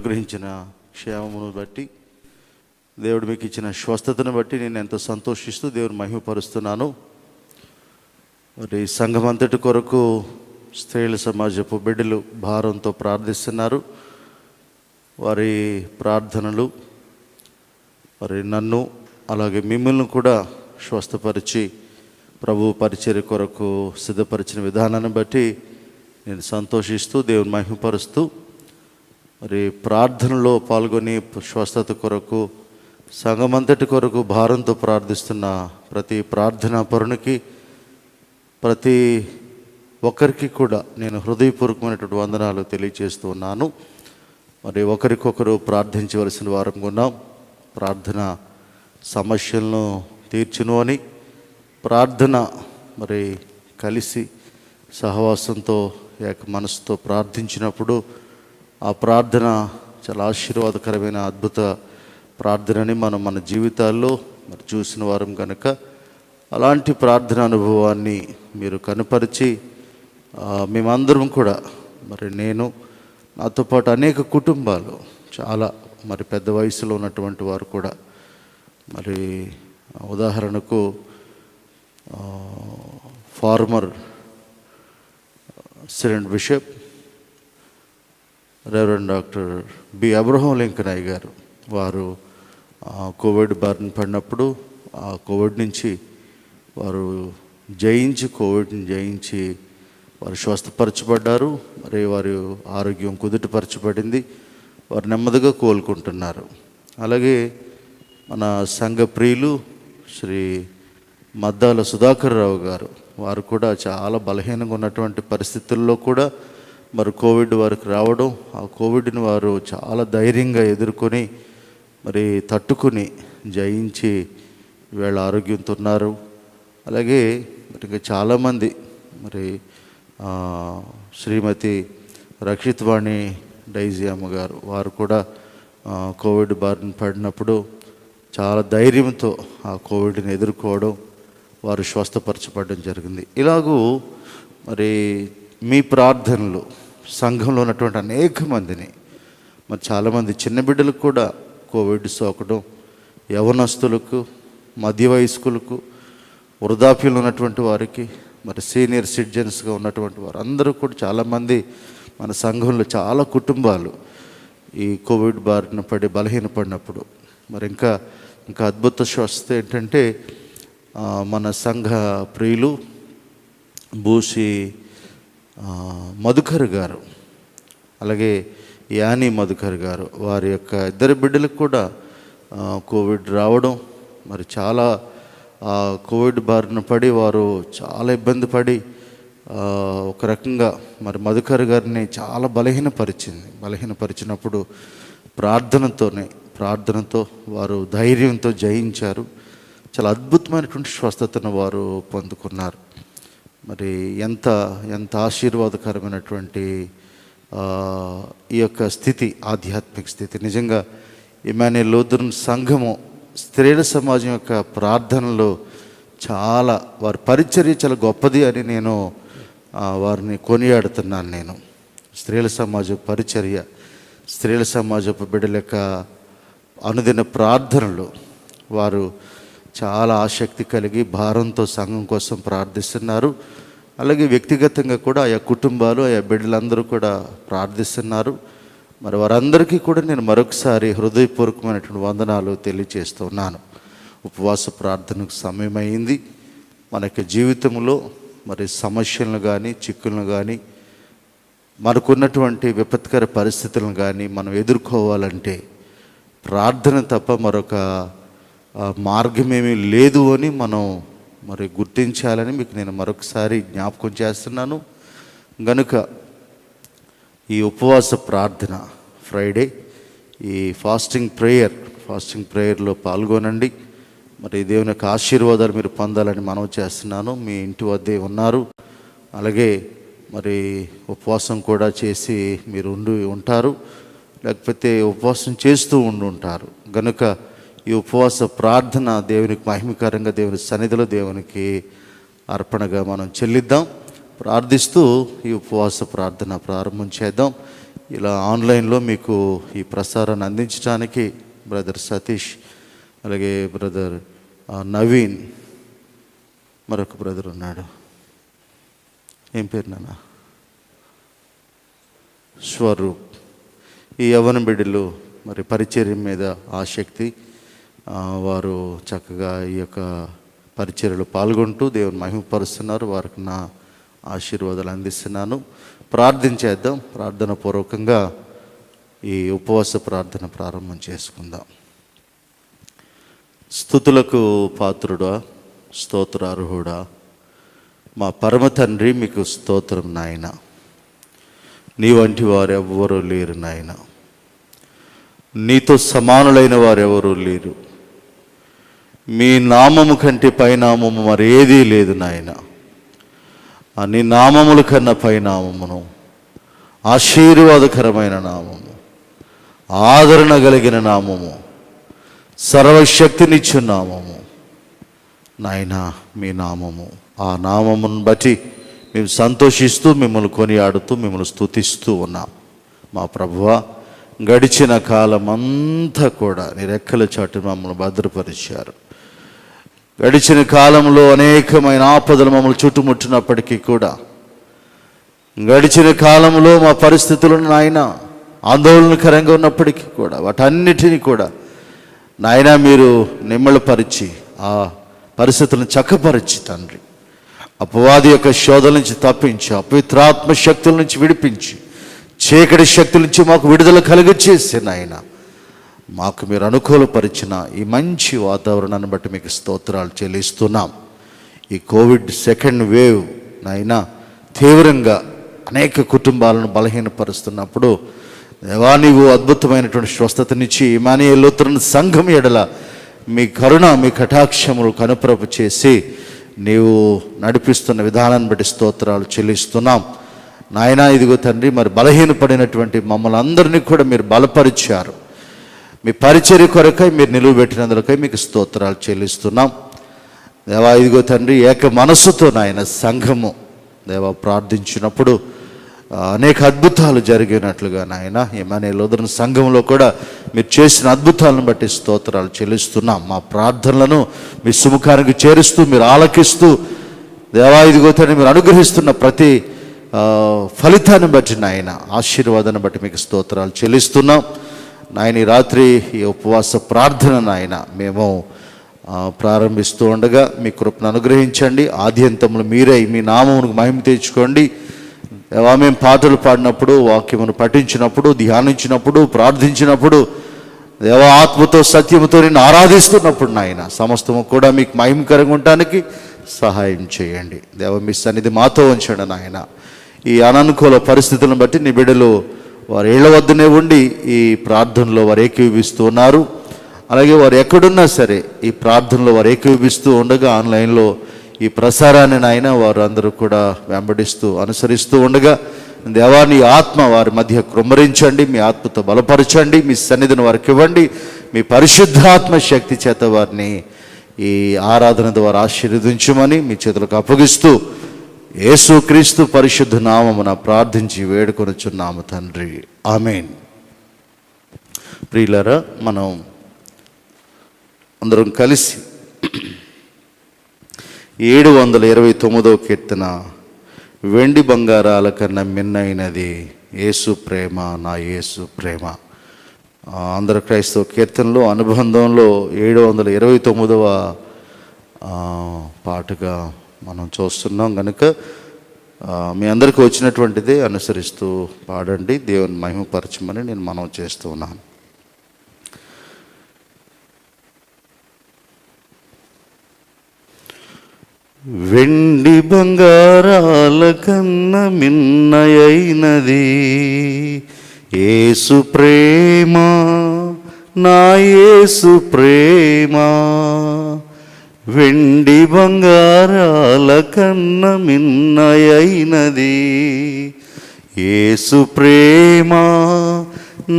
గ్రహించిన క్షేమమును బట్టి, దేవుడు మీకు ఇచ్చిన స్వస్థతను బట్టి నేను ఎంతో సంతోషిస్తూ దేవుని మహిమపరుస్తున్నాను. మరి సంఘం అంతటి కొరకు స్త్రీల సమాజపు బిడ్డలు భారంతో ప్రార్థిస్తున్నారు. వారి ప్రార్థనలు మరి నన్ను అలాగే మిమ్మల్ని కూడా స్వస్థపరిచి ప్రభు పరిచర్య కొరకు సిద్ధపరిచిన విధానాన్ని బట్టి నేను సంతోషిస్తూ దేవుని మహిమపరుస్తూ మరి ప్రార్థనలో పాల్గొని స్వస్థత కొరకు సంఘమంతటి కొరకు భారంతో ప్రార్థిస్తున్న ప్రతి ప్రార్థనా పరునికి, ప్రతి ఒక్కరికి కూడా నేను హృదయపూర్వకమైనటువంటి వందనాలు తెలియజేస్తూ ఉన్నాను. మరి ఒకరికొకరు ప్రార్థించవలసిన వారం ఉన్నాం. ప్రార్థన సమస్యలను తీర్చును అని ప్రార్థన మరి కలిసి సహవాసంతో ఏక మనసుతో ప్రార్థించినప్పుడు ఆ ప్రార్థన చాలా ఆశీర్వాదకరమైన అద్భుత ప్రార్థనని మనం మన జీవితాల్లో మరి చూసిన వారం కనుక అలాంటి ప్రార్థన అనుభవాన్ని మీరు కనుపరిచి మేమందరం కూడా మరి నేను నాతో పాటు అనేక కుటుంబాలు చాలా మరి పెద్ద వయసులో ఉన్నటువంటి వారు కూడా మరి ఉదాహరణకు farmer assistant bishop reverend doctor B Abraham Lincoln అయ్య గారు, వారు కోవిడ్ బారిన పడినప్పుడు ఆ కోవిడ్ నుంచి వారు కోవిడ్ని జయించి వారు స్వస్థపరచబడ్డారు. మరి వారి ఆరోగ్యం కుదుటపరచబడింది. వారు నెమ్మదిగా కోలుకుంటున్నారు. అలాగే మన సంఘ ప్రియులు శ్రీ మద్దాల సుధాకర్ రావు గారు, వారు కూడా చాలా బలహీనంగా ఉన్నటువంటి పరిస్థితుల్లో కూడా మరి కోవిడ్ వారికి రావడం, ఆ కోవిడ్ని వారు చాలా ధైర్యంగా ఎదుర్కొని మరి తట్టుకుని జయించి వీళ్ళ ఆరోగ్యంతో ఉన్నారు. అలాగే మరి ఇంకా చాలామంది మరి శ్రీమతి రక్షిత్వాణి డైజీ అమ్మగారు, వారు కూడా కోవిడ్ బారిన పడినప్పుడు చాలా ధైర్యంతో ఆ కోవిడ్ని ఎదుర్కోవడం, వారు స్వస్థపరచబడడం జరిగింది. ఇలాగూ మరి మీ ప్రార్థనలు సంఘంలో ఉన్నటువంటి అనేక మందిని, మరి చాలామంది చిన్న బిడ్డలకు కూడా కోవిడ్ సోకడం, యవనస్తులకు, మధ్య వయస్కులకు, వృద్ధాప్యంలో ఉన్నటువంటి వారికి, మరి సీనియర్ సిటిజన్స్గా ఉన్నటువంటి వారు అందరూ కూడా చాలామంది మన సంఘంలో చాలా కుటుంబాలు ఈ కోవిడ్ బారిన పడి బలహీనపడినప్పుడు మరి ఇంకా అద్భుత స్వస్థత ఏంటంటే మన సంఘ ప్రియులు బూసి మధుకర్ గారు, అలాగే యానీ మధుకర్ గారు, వారి యొక్క ఇద్దరు బిడ్డలకు కూడా కోవిడ్ రావడం, మరి చాలా కోవిడ్ బారిన పడి వారు చాలా ఇబ్బంది పడి ఒక రకంగా మరి మధుకర్ గారిని చాలా బలహీనపరిచినప్పుడు ప్రార్థనతో వారు ధైర్యంతో జయించారు. చాలా అద్భుతమైనటువంటి స్వస్థతను వారు పొందుకున్నారు. మరి ఎంత ఆశీర్వాదకరమైనటువంటి ఈ యొక్క స్థితి, ఆధ్యాత్మిక స్థితి. నిజంగా ఇమాన్యుయేల్ లూథరన్ సంఘము స్త్రీల సమాజం యొక్క ప్రార్థనలో చాలా వారి పరిచర్య చాలా గొప్పది అని నేను వారిని కొనియాడుతున్నాను. నేను స్త్రీల సమాజ పరిచర్య, స్త్రీల సమాజపు బిడ్డల యొక్క అనుదిన ప్రార్థనలు వారు చాలా ఆసక్తి కలిగి భారంతో సంఘం కోసం ప్రార్థిస్తున్నారు. అలాగే వ్యక్తిగతంగా కూడా ఆయా కుటుంబాలు, ఆయా బిడ్డలందరూ కూడా ప్రార్థిస్తున్నారు. మరి వారందరికీ కూడా నేను మరొకసారి హృదయపూర్వకమైనటువంటి వందనాలు తెలియజేస్తున్నాను. ఉపవాస ప్రార్థనకు సమయమైంది. మనకి జీవితంలో మరి సమస్యలను కానీ, చిక్కులను కానీ, మనకున్నటువంటి విపత్కర పరిస్థితులను కానీ మనం ఎదుర్కోవాలంటే ప్రార్థన తప్ప మరొక మార్గమేమీ లేదు అని మనం మరి గుర్తించాలని మీకు నేను మరొకసారి జ్ఞాపకం చేస్తున్నాను. గనుక ఈ ఉపవాస ప్రార్థన ఫ్రైడే, ఈ ఫాస్టింగ్ ప్రేయర్లో పాల్గొనండి. మరి దేవుని యొక్క ఆశీర్వాదాలు మీరు పొందాలని మనవి చేస్తున్నాను. మీ ఇంటి వద్దే ఉన్నారు, అలాగే మరి ఉపవాసం కూడా చేసి మీరు ఉంటారు, లేకపోతే ఉపవాసం చేస్తూ ఉంటారు. గనుక ఈ ఉపవాస ప్రార్థన దేవునికి మహిమకరంగా దేవుని సన్నిధిలో దేవునికి అర్పణగా మనం చెల్లిద్దాం. ప్రార్థిస్తూ ఈ ఉపవాస ప్రార్థన ప్రారంభం చేద్దాం. ఇలా ఆన్లైన్లో మీకు ఈ ప్రసారాన్ని అందించడానికి బ్రదర్ సతీష్, అలాగే బ్రదర్ నవీన్, మరొక బ్రదర్ ఉన్నాడు, ఏం పేరు నాన్న, స్వరూప్. ఈ యవ్వన బిడ్డలు మరి పరిచర్య మీద ఆసక్తి, వారు చక్కగా ఈ యొక్క పరిచర్యలో పాల్గొంటూ దేవుని మహిమపరుస్తున్నారు. వారికి నా ఆశీర్వాదాలు అందిస్తున్నాను. ప్రార్థించేద్దాం. ప్రార్థన పూర్వకంగా ఈ ఉపవాస ప్రార్థన ప్రారంభం చేసుకుందాం. స్తుతులకు పాత్రుడా, స్తోత్రార్హుడా, మా పరమ తండ్రి, మీకు స్తోత్రం నాయన. నీ వంటి వారు ఎవ్వరూ లేరు నాయన. నీతో సమానులైన వారు ఎవరూ లేరు. మీ నామము కంటే పైనామము మరేదీ లేదు నాయన. నీ నామముల కన్నా పైనామమును, ఆశీర్వాదకరమైన నామము, ఆదరణ కలిగిన నామము, సర్వశక్తినిచ్చు నామము నాయన మీ నామము. ఆ నామమును బట్టి మేము సంతోషిస్తూ, మిమ్మల్ని కొనియాడుతూ, మిమ్మల్ని స్తుతిస్తూ ఉన్నాం. మా ప్రభువా, గడిచిన కాలమంతా కూడా నీ రెక్కల చాటు మమ్మల్ని భద్రపరిచారు. గడిచిన కాలంలో అనేకమైన ఆపదలు మమ్మల్ని చుట్టుముట్టినప్పటికీ కూడా, గడిచిన కాలంలో మా పరిస్థితులను నాయన ఆందోళనకరంగా ఉన్నప్పటికీ కూడా, వాటన్నిటినీ కూడా నాయన మీరు నిమ్మళపరిచి, ఆ పరిస్థితులను చక్కపరిచి తండ్రి, అపవాది యొక్క శోధల నుంచి తప్పించి, అపవిత్రాత్మ శక్తుల నుంచి విడిపించి, చీకటి శక్తుల నుంచి మాకు విడుదల కలిగచేసి నాయన మాకు మీరు అనుకూలపరిచిన ఈ మంచి వాతావరణాన్ని బట్టి మీకు స్తోత్రాలు చెల్లిస్తున్నాం. ఈ కోవిడ్ సెకండ్ వేవ్ నాయనా తీవ్రంగా అనేక కుటుంబాలను బలహీనపరుస్తున్నప్పుడు, దేవా నీవు అద్భుతమైనటువంటి స్వస్థతనిచ్చి ఇమానుయేలు లూథరన్ సంఘం ఎడల మీ కరుణ, మీ కటాక్షములు కనుప్రభ చేసి నీవు నడిపిస్తున్న విధానాన్ని బట్టి స్తోత్రాలు చెల్లిస్తున్నాం నాయనా. ఇదిగో తండ్రి, మరి బలహీనపడినటువంటి మమ్మల్ని అందరినీ కూడా మీరు బలపరిచారు. మీ పరిచర్య కొరకై మీరు నిలువబెట్టినందుకై మీకు స్తోత్రాలు చెల్లిస్తున్నాం దేవా. ఇదిగో తండ్రి, ఏక మనస్సుతో నాయన సంఘము దేవా ప్రార్థించినప్పుడు అనేక అద్భుతాలు జరిగినట్లుగా నాయన ఇమానుయేలు లూథరన్ సంఘంలో కూడా మీరు చేసిన అద్భుతాలను బట్టి స్తోత్రాలు చెల్లిస్తున్నాం. మా ప్రార్థనలను మీ సుముఖానికి చేరుస్తూ, మీరు ఆలకిస్తూ దేవా, ఇదిగో తండ్రి, మీరు అనుగ్రహిస్తున్న ప్రతి ఫలితాన్ని బట్టి నాయన, ఆశీర్వాదాన్ని బట్టి మీకు స్తోత్రాలు చెల్లిస్తున్నాం నాయన. ఈ రాత్రి ఈ ఉపవాస ప్రార్థన నాయన మేము ప్రారంభిస్తూ ఉండగా మీ కృపను అనుగ్రహించండి. ఆద్యంతములు మీరే మీ నామమునకు మహిమ తెచ్చుకోండి దేవా. మేము పాటలు పాడినప్పుడు, వాక్యమును పఠించినప్పుడు, ధ్యానించినప్పుడు, ప్రార్థించినప్పుడు దేవా, ఆత్మతో సత్యముతో నిన్ను ఆరాధిస్తున్నప్పుడు నాయన సమస్తము కూడా మీకు మహిమకరంగా ఉండటానికి సహాయం చేయండి దేవ. మీ సన్నిధి మాతో ఉంచండి నాయన. ఈ అననుకూల పరిస్థితులను బట్టి నీ బిడ్డలు వారి ఇళ్ల వద్దనే ఉండి ఈ ప్రార్థనలో వారు ఏకీభవిస్తూ ఉన్నారు. అలాగే వారు ఎక్కడున్నా సరే ఈ ప్రార్థనలో వారు ఏకీభవిస్తూ ఉండగా, ఆన్లైన్లో ఈ ప్రసారాన్ని నాయన వారు అందరూ కూడా వెంబడిస్తూ అనుసరిస్తూ ఉండగా దేవా, నీ ఆత్మ వారి మధ్య కృమ్మరించండి, మీ ఆత్మతో బలపరచండి, మీ సన్నిధిని వారికి ఇవ్వండి. మీ పరిశుద్ధాత్మ శక్తి చేత వారిని ఈ ఆరాధన ద్వారా ఆశీర్వదించమని మీ చేతులకు అప్పగిస్తూ యేసుక్రీస్తు పరిశుద్ధ నామమున ప్రార్థించి వేడుకొనుచున్నాము తండ్రి, ఆమేన్. ప్రియులారా, మనం అందరం కలిసి 729వ కీర్తన, వెండి బంగారాల కన్నా మిన్నైనది యేసు ప్రేమ, నా యేసు ప్రేమ, ఆంధ్ర క్రైస్తవ కీర్తనలో అనుబంధంలో 729వ పాటగా మనం చూస్తున్నాం కనుక మీ అందరికీ వచ్చినటువంటిదే అనుసరిస్తూ పాడండి. దేవుని మహిమపరచమని నేను మనవి చేస్తూ ఉన్నాను. వెండి బంగారాల కన్నా మిన్నయైనది యేసు ప్రేమ, నా యేసు ప్రేమ. వెండి బంగారాల కన్నా మిన్నయైనది యేసు ప్రేమ,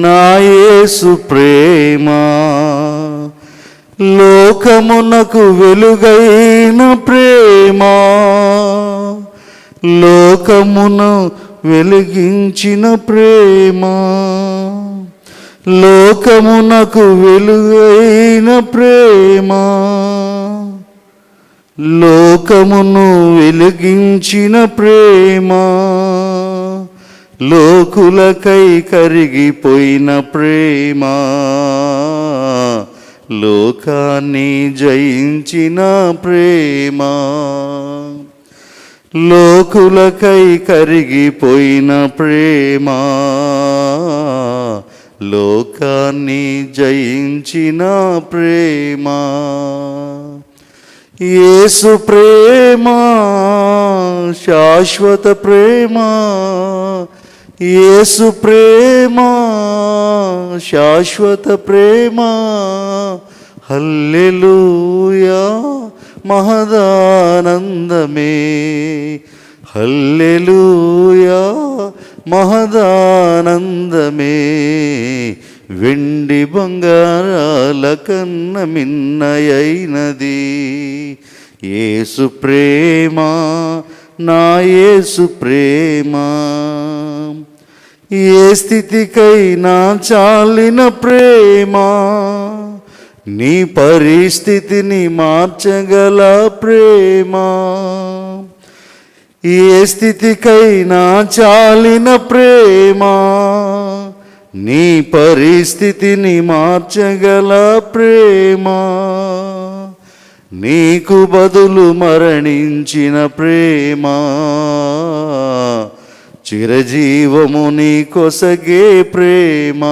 నా యేసు ప్రేమ. లోకమునకు వెలుగైన ప్రేమ, లోకమును వెలిగించిన ప్రేమ, లోకమునకు వెలుగైన ప్రేమ, లోకమును వెలిగించిన ప్రేమ, లోకులకై కరిగిపోయిన ప్రేమ, లోకాన్ని జయించిన ప్రేమ, లోకులకై కరిగిపోయిన ప్రేమ, లోకాన్ని జయించిన ప్రేమ. యేసు ప్రేమ శాశ్వత ప్రేమ, యేసు ప్రేమ శాశ్వత ప్రేమ. హల్లెలూయా మహదానందమే, హల్లెలూయా మహదానందమే. వెండి బంగారాల కన్న మిన్నయైనది యేసు ప్రేమ, నా యేసు ప్రేమ. ఏ స్థితికైనా చాలిన ప్రేమ, నీ పరిస్థితిని మార్చగల ప్రేమ. ఏ స్థితికైనా చాలిన ప్రేమ, నీ పరిస్థితిని మార్చగల ప్రేమ. నీకు బదులు మరణించిన ప్రేమ, చిరజీవము నీ కొసగే ప్రేమ.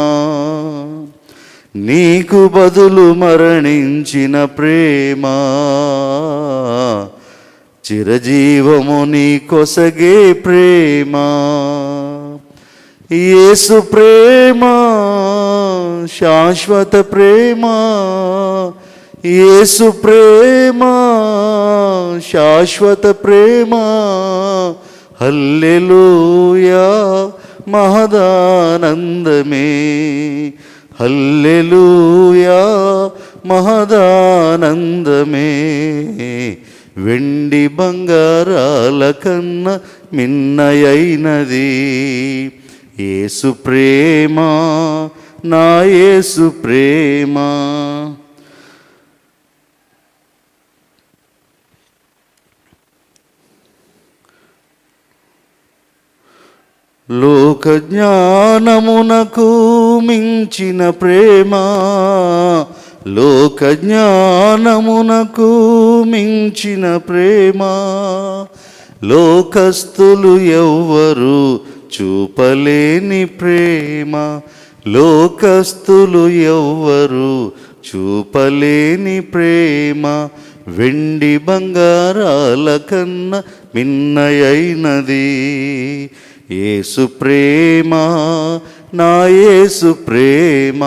నీకు బదులు మరణించిన ప్రేమ, చిరజీవము నీ కొసగే ప్రేమ. యేసు ప్రేమ శాశ్వత ప్రేమ, యేసు ప్రేమ శాశ్వత ప్రేమ. హల్లెలూయా మహదానందమే, హల్లెలూయా మహదానందమే. వెండి బంగారాల కన్న మిన్నయైనది యేసు ప్రేమ, నా యేసు ప్రేమ. లోక జ్ఞానమునకు మించిన ప్రేమ, లోక జ్ఞానమునకు మించిన ప్రేమ. లోకస్తులు ఎవ్వరు చూపలేని ప్రేమ, లోకస్తులు ఎవ్వరు చూపలేని ప్రేమ. వెండి బంగారాల కన్న మిన్నయైనది యేసు ప్రేమ, నా యేసు ప్రేమ.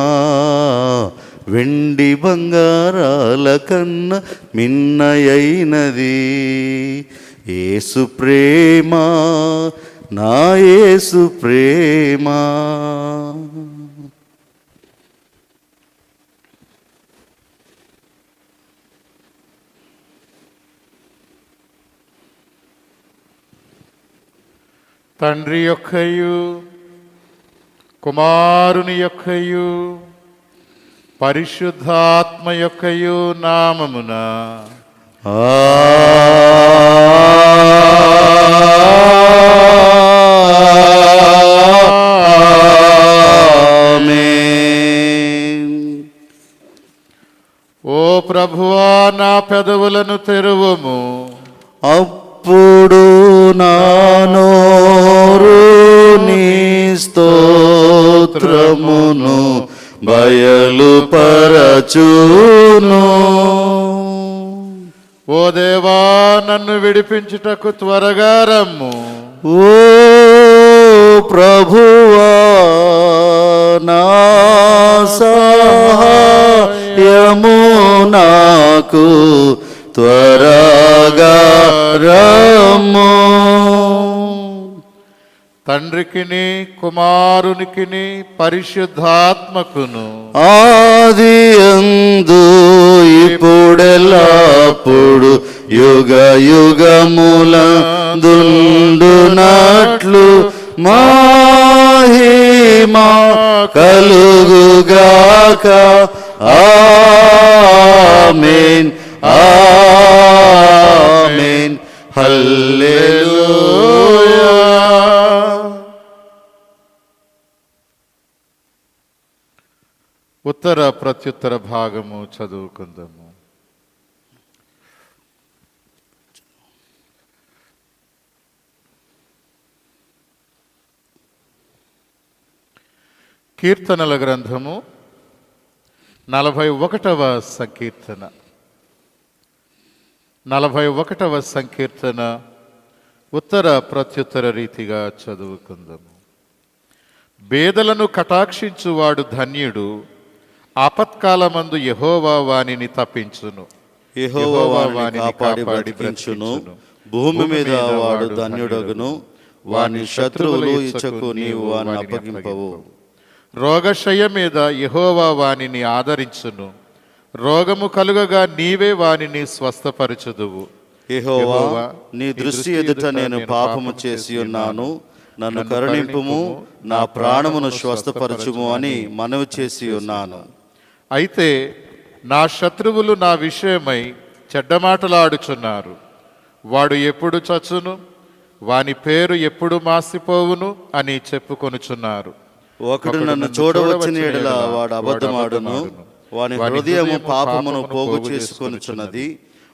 వెండి బంగారాల కన్న మిన్నయైనది యేసు ప్రేమ, నా యేసు ప్రేమ. తండ్రి యొక్కయు కుమారుని యొక్కయు పరిశుద్ధాత్మ యొక్కయు నామమున ఆమేన్. ఓ ప్రభువా, నా పెదవులను తెరువుము, అప్పుడు నా నోరు నీ స్తోత్రమును బయలుపరచును. ఓ దేవా, నన్ను విడిపించుటకు త్వరగా రమ్ము. ఓ ప్రభువా, నా సహాయము నాకు త్వరగా రమ్ము. తండ్రికిని కుమారునికిని పరిశుద్ధాత్మకును ఆదియందు ఇప్పుడెల్లప్పుడు యుగ యుగములందుండునట్లు మహిమా కలుగుగాక. ఆమేన్ ఆమేన్ హల్లెలూయా. ఉత్తర ప్రత్యుత్తర భాగము చదువుకుందాము. కీర్తనల గ్రంథము 41వ సంకీర్తన. 41వ సంకీర్తన ఉత్తర ప్రత్యుత్తర రీతిగా చదువుకుందాము. బేదలను కటాక్షించువాడు ధన్యుడు, ఆపత్కాలమందు యెహోవా వానిని తప్పించును. యెహోవా వానిని కాపాడి బ్రతికించును. భూమి మీద వాడు ధన్యుడగును. వాని శత్రువులు ఇచ్చకు నీవు వాని అప్పగింపవు. రోగశయ్య మీద యెహోవా వానిని ఆదరించును. రోగము కలుగగా నీవే వానిని స్వస్థపరచుదువు. యెహోవా, నీ దృష్టి ఎదుట నేను పాపము చేసి ఉన్నాను, నన్ను కరుణింపుము, నా ప్రాణమును స్వస్థపరచుము అని మనవి చేసి ఉన్నాను. అయితే నా శత్రువులు నా విషయమై చెడ్డమాటలాడుచున్నారు. వాడు ఎప్పుడు చచ్చును, వాని పేరు ఎప్పుడు మాసిపోవును అని చెప్పుకొనుచున్నారు. ఒకడు నన్ను చూడవచ్చిన ఎడల వాడు అబద్ధమాడును. వాని హృదయము పాపమును పోగు చేసుకొనుచున్నది.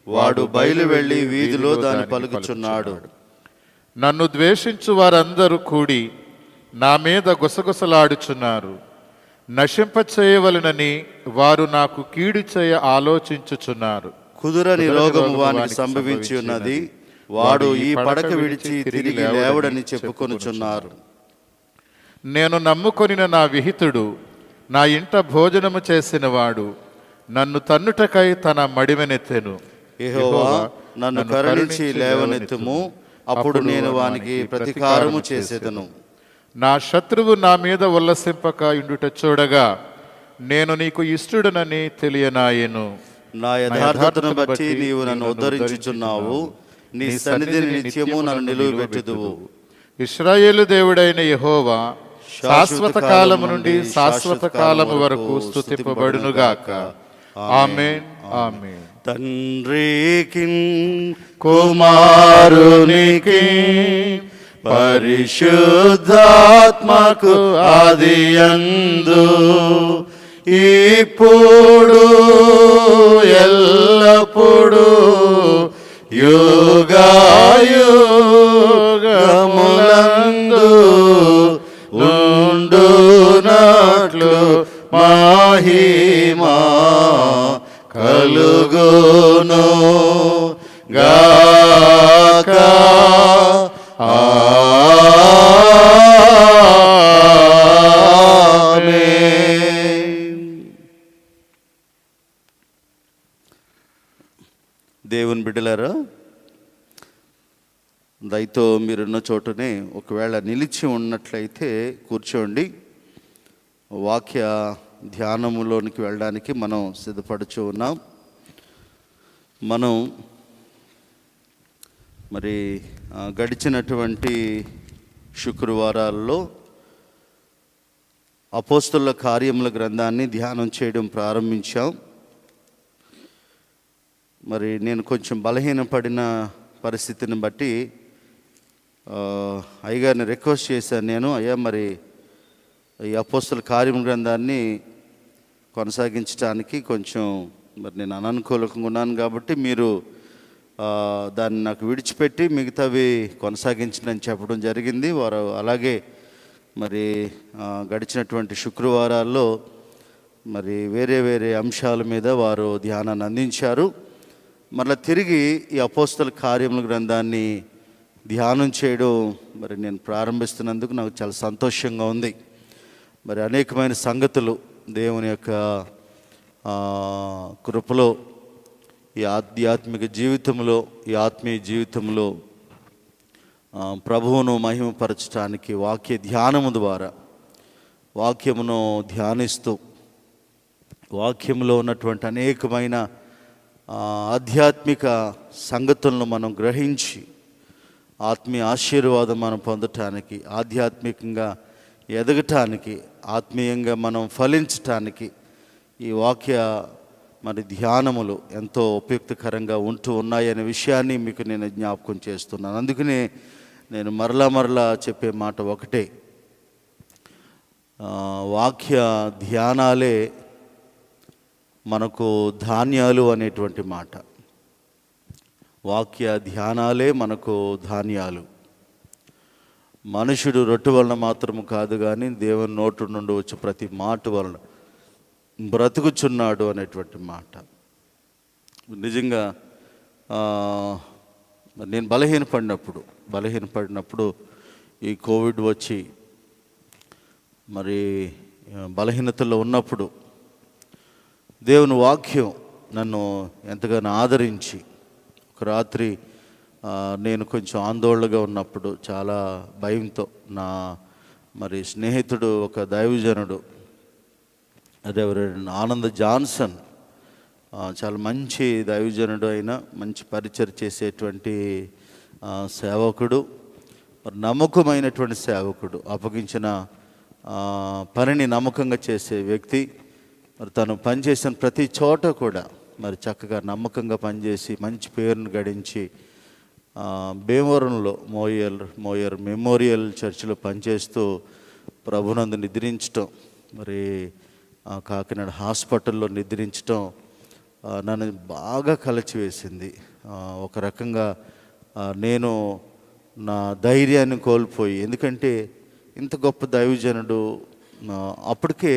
వాడు బయలు వెళ్ళి వీధిలో దాన్ని పలుకుచున్నాడు. నన్ను ద్వేషించు వారందరూ కూడి నా మీద గుసగుసలాడుచున్నారు. నశింపచేయవలనని వారు నాకు కీడు చేయ ఆలోచించుచున్నారు. కుదురని రోగము వానికి సంభవించి ఉన్నది. వాడు ఈ పడక విడిచి తిరిగి లేవడని చెప్పుకొనుచున్నారు. నేను నమ్ముకొనిన నా విహితుడు, నా ఇంట భోజనము చేసిన వాడు నన్ను తన్నుటకై తన మడిమెనెత్తెను. యెహోవా, నన్ను కరుణించి లేవనెత్తుము, అప్పుడు నేను వానికి ప్రతీకారము చేసేదను. నా శత్రువు నా మీద ఉల్లసింపక ఇండుట చూడగా నేను నీకు ఇష్టడునని తెలియనాయెను. నా యథార్థతను బట్టి నీవు నన్ను ఉద్ధరించుచున్నావు. నీ సన్నిధిని నిత్యము నన్ను నిలువబెట్టుదువు. ఇశ్రాయేలు దేవుడైన యెహోవా శాశ్వత కాలము నుండి శాశ్వత కాలము వరకు స్తుతింపబడునుగాక. ఆమేన్ ఆమేన్. తండ్రికి కుమారునికి పరిశుద్ధాత్మకు ఆదియందు ఇప్పుడు ఎల్లప్పుడు యుగాయుగములందు ఉండునట్లు మహిమా కలుగును గాక. ఆమేన్. దేవుని బిడ్డలారా, దయతో మీరున్న చోటనే ఒకవేళ నిలిచి ఉన్నట్లయితే కూర్చోండి. వాక్య ధ్యానములోనికి వెళ్ళడానికి మనం సిద్ధపడుచు ఉన్నాం. మనం మరి గడిచినటువంటి శుక్రవారాల్లో అపోస్తలుల కార్యముల గ్రంథాన్ని ధ్యానం చేయడం ప్రారంభించాం. మరి నేను కొంచెం బలహీనపడిన పరిస్థితిని బట్టి అయ్యగారిని రిక్వెస్ట్ చేశాను. నేను అయ్యా, మరి ఈ అపోస్తలుల కార్యముల గ్రంథాన్ని కొనసాగించడానికి కొంచెం మరి నేను అననుకూలంగా ఉన్నాను కాబట్టి మీరు దాన్ని నాకు విడిచిపెట్టి మిగతావి కొనసాగించని చెప్పడం జరిగింది. వారు అలాగే మరి గడిచినటువంటి శుక్రవారాల్లో మరి వేరే వేరే అంశాల మీద వారు ధ్యానాన్ని అందించారు. మరలా తిరిగి ఈ అపోస్తల కార్యముల గ్రంథాన్ని ధ్యానం చేయడం మరి నేను ప్రారంభిస్తున్నందుకు నాకు చాలా సంతోషంగా ఉంది. మరి అనేకమైన సంగతులు దేవుని యొక్క కృపలో ఈ ఆధ్యాత్మిక జీవితంలో, ఈ ఆత్మీయ జీవితంలో ప్రభువును మహిమపరచడానికి వాక్య ధ్యానము ద్వారా, వాక్యమును ధ్యానిస్తూ, వాక్యంలో ఉన్నటువంటి అనేకమైన ఆధ్యాత్మిక సంగతులను మనం గ్రహించి ఆత్మీయ ఆశీర్వాదం మనం పొందటానికి, ఆధ్యాత్మికంగా ఎదగటానికి, ఆత్మీయంగా మనం ఫలించటానికి ఈ వాక్య మరి ధ్యానములు ఎంతో ఉపయుక్తకరంగా ఉంటూ ఉన్నాయనే విషయాన్ని మీకు నేను జ్ఞాపకం చేస్తున్నాను. అందుకనే నేను మరలా చెప్పే మాట ఒకటే, వాక్య ధ్యానాలే మనకు ధాన్యాలు అనేటువంటి మాట. వాక్య ధ్యానాలే మనకు ధాన్యాలు. మనుషుడు రొట్టె వలన మాత్రము కాదు కానీ దేవుని నోటు నుండి వచ్చే ప్రతి మాట వలన బ్రతుకుచున్నాడు అనేటువంటి మాట. నిజంగా నేను బలహీనపడినప్పుడు ఈ కోవిడ్ వచ్చి మరి బలహీనతలో ఉన్నప్పుడు దేవుని వాక్యం నన్ను ఎంతగానో ఆదరించి, ఒక రాత్రి నేను కొంచెం ఆందోళనగా ఉన్నప్పుడు, చాలా భయంతో, నా మరి స్నేహితుడు ఒక దైవజనుడు రెవరెండ్ ఆనంద్ జాన్సన్, చాలా మంచి దైవజనుడు అయిన, మంచి పరిచయం చేసేటువంటి సేవకుడు, మరి నమ్మకమైనటువంటి సేవకుడు, అప్పగించిన పనిని నమ్మకంగా చేసే వ్యక్తి. మరి తను పనిచేసిన ప్రతి చోట కూడా మరి చక్కగా నమ్మకంగా పనిచేసి మంచి పేరును గడించి భీమవరంలో మోయర్ మెమోరియల్ చర్చిలో పనిచేస్తూ ప్రభునందు నిద్రించటం, మరి కాకినాడ హాస్పిటల్లో నిద్రించటం నన్ను బాగా కలచివేసింది. ఒక రకంగా నేను నా ధైర్యాన్ని కోల్పోయి, ఎందుకంటే ఇంత గొప్ప దైవజనుడు, అప్పటికే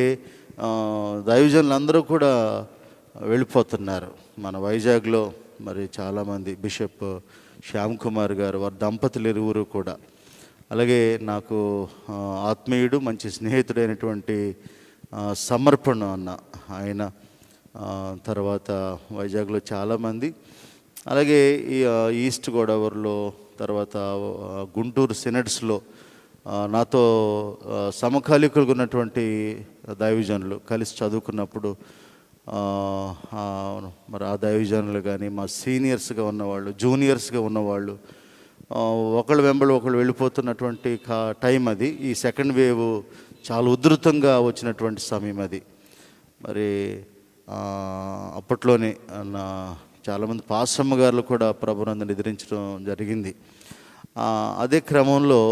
దైవజనులు అందరూ కూడా వెళ్ళిపోతున్నారు. మన వైజాగ్లో మరి చాలామంది, బిషప్ శ్యామ్ కుమార్ గారు, వారి దంపతులు ఇరువురు కూడా, అలాగే నాకు ఆత్మీయుడు, మంచి స్నేహితుడైనటువంటి సమర్పణ అన్న ఆయన, తర్వాత వైజాగ్లో చాలామంది, అలాగే ఈ ఈస్ట్ గోదావరిలో, తర్వాత గుంటూరు సినడ్స్లో నాతో సమకాలీకులుగా ఉన్నటువంటి దైవజనులు కలిసి చదువుకున్నప్పుడు, మరి ఆ దైవజనులు కానీ, మా సీనియర్స్గా ఉన్నవాళ్ళు, జూనియర్స్గా ఉన్నవాళ్ళు, ఒకళ్ళు వెంబడి ఒకళ్ళు వెళ్ళిపోతున్నటువంటి టైం అది. ఈ సెకండ్ వేవ్ చాలా ఉధృతంగా వచ్చినటువంటి సమయం అది. మరి అప్పట్లోనే చాలామంది పాస్టమ్మ గారు కూడా ప్రభునందుని ఎదిరించడం జరిగింది. అదే క్రమంలో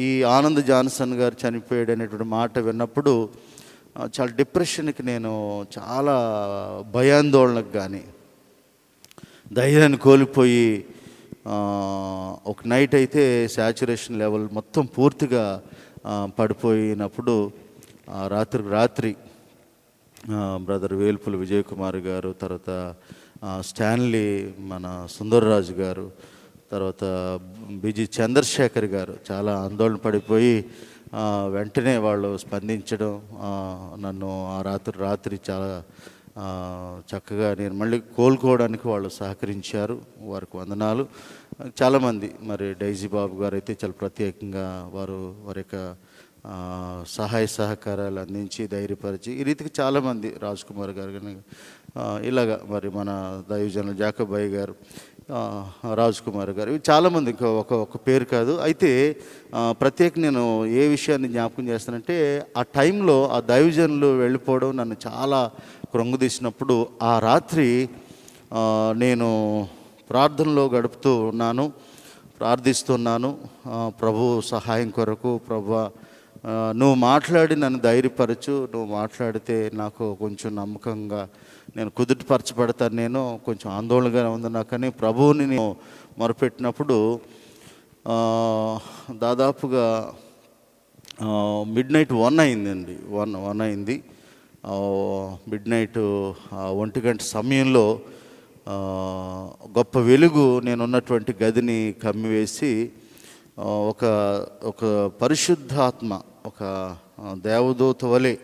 ఈ ఆనంద్ జాన్సన్ గారు చనిపోయాడు అనేటువంటి మాట విన్నప్పుడు చాలా డిప్రెషన్కి, నేను చాలా భయాందోళనకు కానీ, ధైర్యాన్ని కోల్పోయి, ఒక నైట్ అయితే శాచురేషన్ లెవెల్ మొత్తం పూర్తిగా పడిపోయినప్పుడు రాత్రి బ్రదర్ వేల్పుల విజయ్ కుమార్ గారు, తర్వాత స్టాన్లీ మన సుందర్రాజు గారు, తర్వాత బిజి చంద్రశేఖర్ గారు చాలా ఆందోళన పడిపోయి వెంటనే వాళ్ళు స్పందించడం, నన్ను ఆ రాత్రి చాలా చక్కగా నేను మళ్ళీ కోలుకోవడానికి వాళ్ళు సహకరించారు. వారికి వందనాలు. చాలామంది, మరి డైజీ బాబు గారు అయితే చాలా ప్రత్యేకంగా వారి యొక్క సహాయ సహకారాలు అందించి ధైర్యపరిచి, ఈ రీతికి చాలామంది, రాజ్ కుమార్ గారు కానీ, ఇలాగా మరి మన దైవజనులు జాకబాయి గారు, రాజ్ కుమార్ గారు, ఇవి చాలామంది, ఇంకా ఒక పేరు కాదు. అయితే ప్రత్యేక నేను ఏ విషయాన్ని జ్ఞాపకం చేస్తానంటే, ఆ టైంలో ఆ దైవజనులు వెళ్ళిపోవడం నన్ను చాలా కృంగదీసినప్పుడు, ఆ రాత్రి నేను ప్రార్థనలో గడుపుతూ ఉన్నాను, ప్రార్థిస్తున్నాను ప్రభు సహాయం కొరకు. ప్రభువా, నువ్వు మాట్లాడి నన్ను ధైర్యపరచు, నువ్వు మాట్లాడితే నాకు కొంచెం నమ్మకంగా నేను కుదుటపరచబడతాను, నేను కొంచెం ఆందోళనగా ఉంది నాకని ప్రభువుని నేను మొరపెట్టినప్పుడు దాదాపుగా మిడ్ నైట్ 1 అయిందండి. 1 అయింది. మిడ్ నైట్ 1 గంట సమయంలో గొప్ప వెలుగు నేనున్నటువంటి గదిని కమ్మివేసి, ఒక పరిశుద్ధాత్మ, ఒక దేవదూత వలె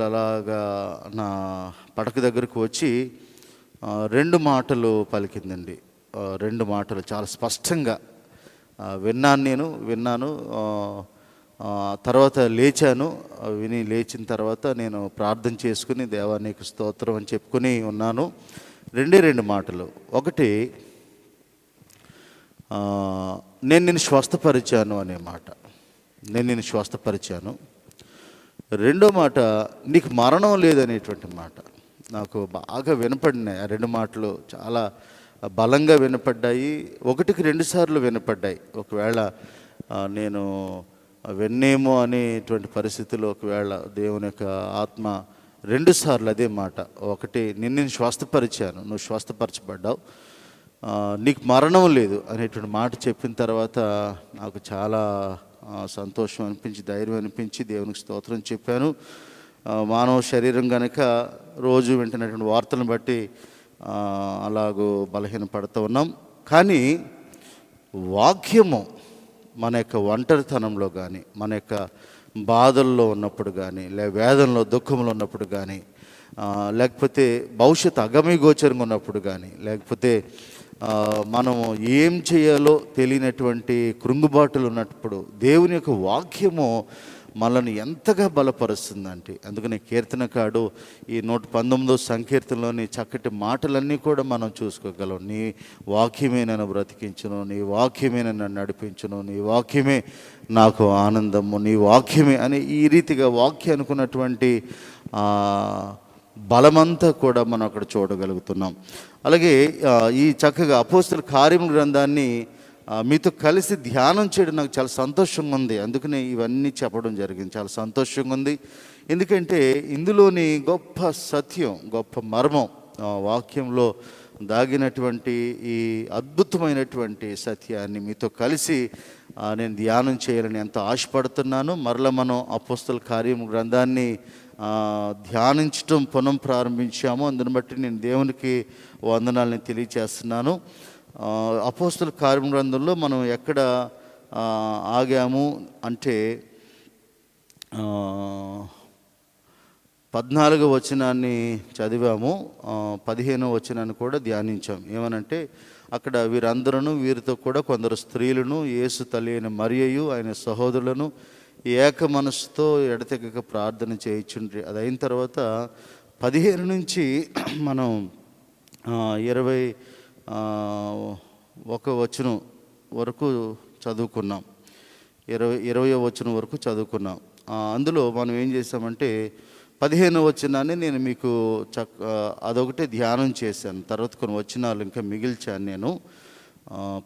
అలాగా నా పడక దగ్గరకు వచ్చి 2 మాటలు పలికిందండి. 2 మాటలు చాలా స్పష్టంగా విన్నాను. తర్వాత లేచాను. లేచిన తర్వాత నేను ప్రార్థన చేసుకుని, దేవా నీకు స్తోత్రం అని చెప్పుకొని ఉన్నాను. 2 మాటలు. ఒకటి, ఆ, నేను నిన్ను స్వస్థపరిచాను అనే మాట. నేను నిన్ను స్వస్థపరిచాను. రెండో మాట, నీకు మరణం లేదనేటువంటి మాట నాకు బాగా వినపడినాయి. ఆ రెండు మాటలు చాలా బలంగా వినపడ్డాయి. ఒకటికి రెండు సార్లు వినపడ్డాయి. ఒకవేళ నేను విన్నేమో అనేటువంటి పరిస్థితుల్లో ఒకవేళ దేవుని యొక్క ఆత్మ రెండు సార్లు అదే మాట. ఒకటి, నిన్ను స్వస్థపరిచాను, నువ్వు స్వస్థపరచబడ్డావు, నీకు మరణం లేదు అనేటువంటి మాట చెప్పిన తర్వాత నాకు చాలా సంతోషం అనిపించి, ధైర్యం అనిపించి దేవునికి స్తోత్రం చెప్పాను. మానవ శరీరం కనుక రోజు వింటున్నటువంటి వార్తలను బట్టి అలాగూ బలహీనపడుతూ ఉన్నాం. కానీ వాక్యము మన యొక్క ఒంటరితనంలో కానీ, మన యొక్క బాధల్లో ఉన్నప్పుడు కానీ, వేదనలో దుఃఖంలో ఉన్నప్పుడు కానీ, లేకపోతే భవిష్యత్తు అగమ్యగోచరంగా ఉన్నప్పుడు కానీ, లేకపోతే మనం ఏం చేయాలో తెలియనటువంటి కృంగుబాటులు ఉన్నప్పుడు దేవుని యొక్క వాక్యము మనల్ని ఎంతగా బలపరుస్తుందంటే, అందుకని కీర్తనకాడు ఈ 119వ సంకీర్తనలోని చక్కటి మాటలన్నీ కూడా మనం చూసుకోగలం. నీ వాక్యమే నన్ను బ్రతికించును, నీ వాక్యమే నన్ను నడిపించును, నీ వాక్యమే నాకు ఆనందము, నీ వాక్యమే అని ఈ రీతిగా వాక్యం అనుకున్నటువంటి బలమంతా కూడా మనం అక్కడ చూడగలుగుతున్నాం. అలాగే ఈ చక్కగా అపోస్తలుల కార్యముల గ్రంథాన్ని మీతో కలిసి ధ్యానం చేయడం నాకు చాలా సంతోషంగా ఉంది. అందుకనే ఇవన్నీ చెప్పడం జరిగింది. చాలా సంతోషంగా ఉంది. ఎందుకంటే ఇందులోని గొప్ప సత్యం, గొప్ప మర్మం, వాక్యంలో దాగినటువంటి ఈ అద్భుతమైనటువంటి సత్యాన్ని మీతో కలిసి నేను ధ్యానం చేయాలని ఎంతో ఆశపడుతున్నాను. మరలా మనం అపోస్తలుల కార్యముల గ్రంథాన్ని ధ్యానించటం పునః ప్రారంభించాము. అందుని బట్టి నేను దేవునికి వందనాలని తెలియచేస్తున్నాను. అపోస్తలుల కార్యముల గ్రంథంలో మనం ఎక్కడ ఆగాము అంటే 14వ వచనాన్ని చదివాము, 15వ వచనాన్ని కూడా ధ్యానించాం. ఏమనంటే అక్కడ వీరందరూ వీరితో కూడా కొందరు స్త్రీలను యేసు తల్లి అయిన మరియయు ఆయన సహోదరులను ఏక మనసుతో ఎడతెగక ప్రార్థన చేయించుండ్రి. అది అయిన తర్వాత 15 నుంచి మనం 21 వచనం వరకు చదువుకున్నాం. 20వ వచనం వరకు చదువుకున్నాం. అందులో మనం ఏం చేసామంటే 15వ వచనాన్ని నేను మీకు అదొకటే ధ్యానం చేశాను. తర్వాత కొన్ని వచనాలు ఇంకా మిగిల్చాను నేను.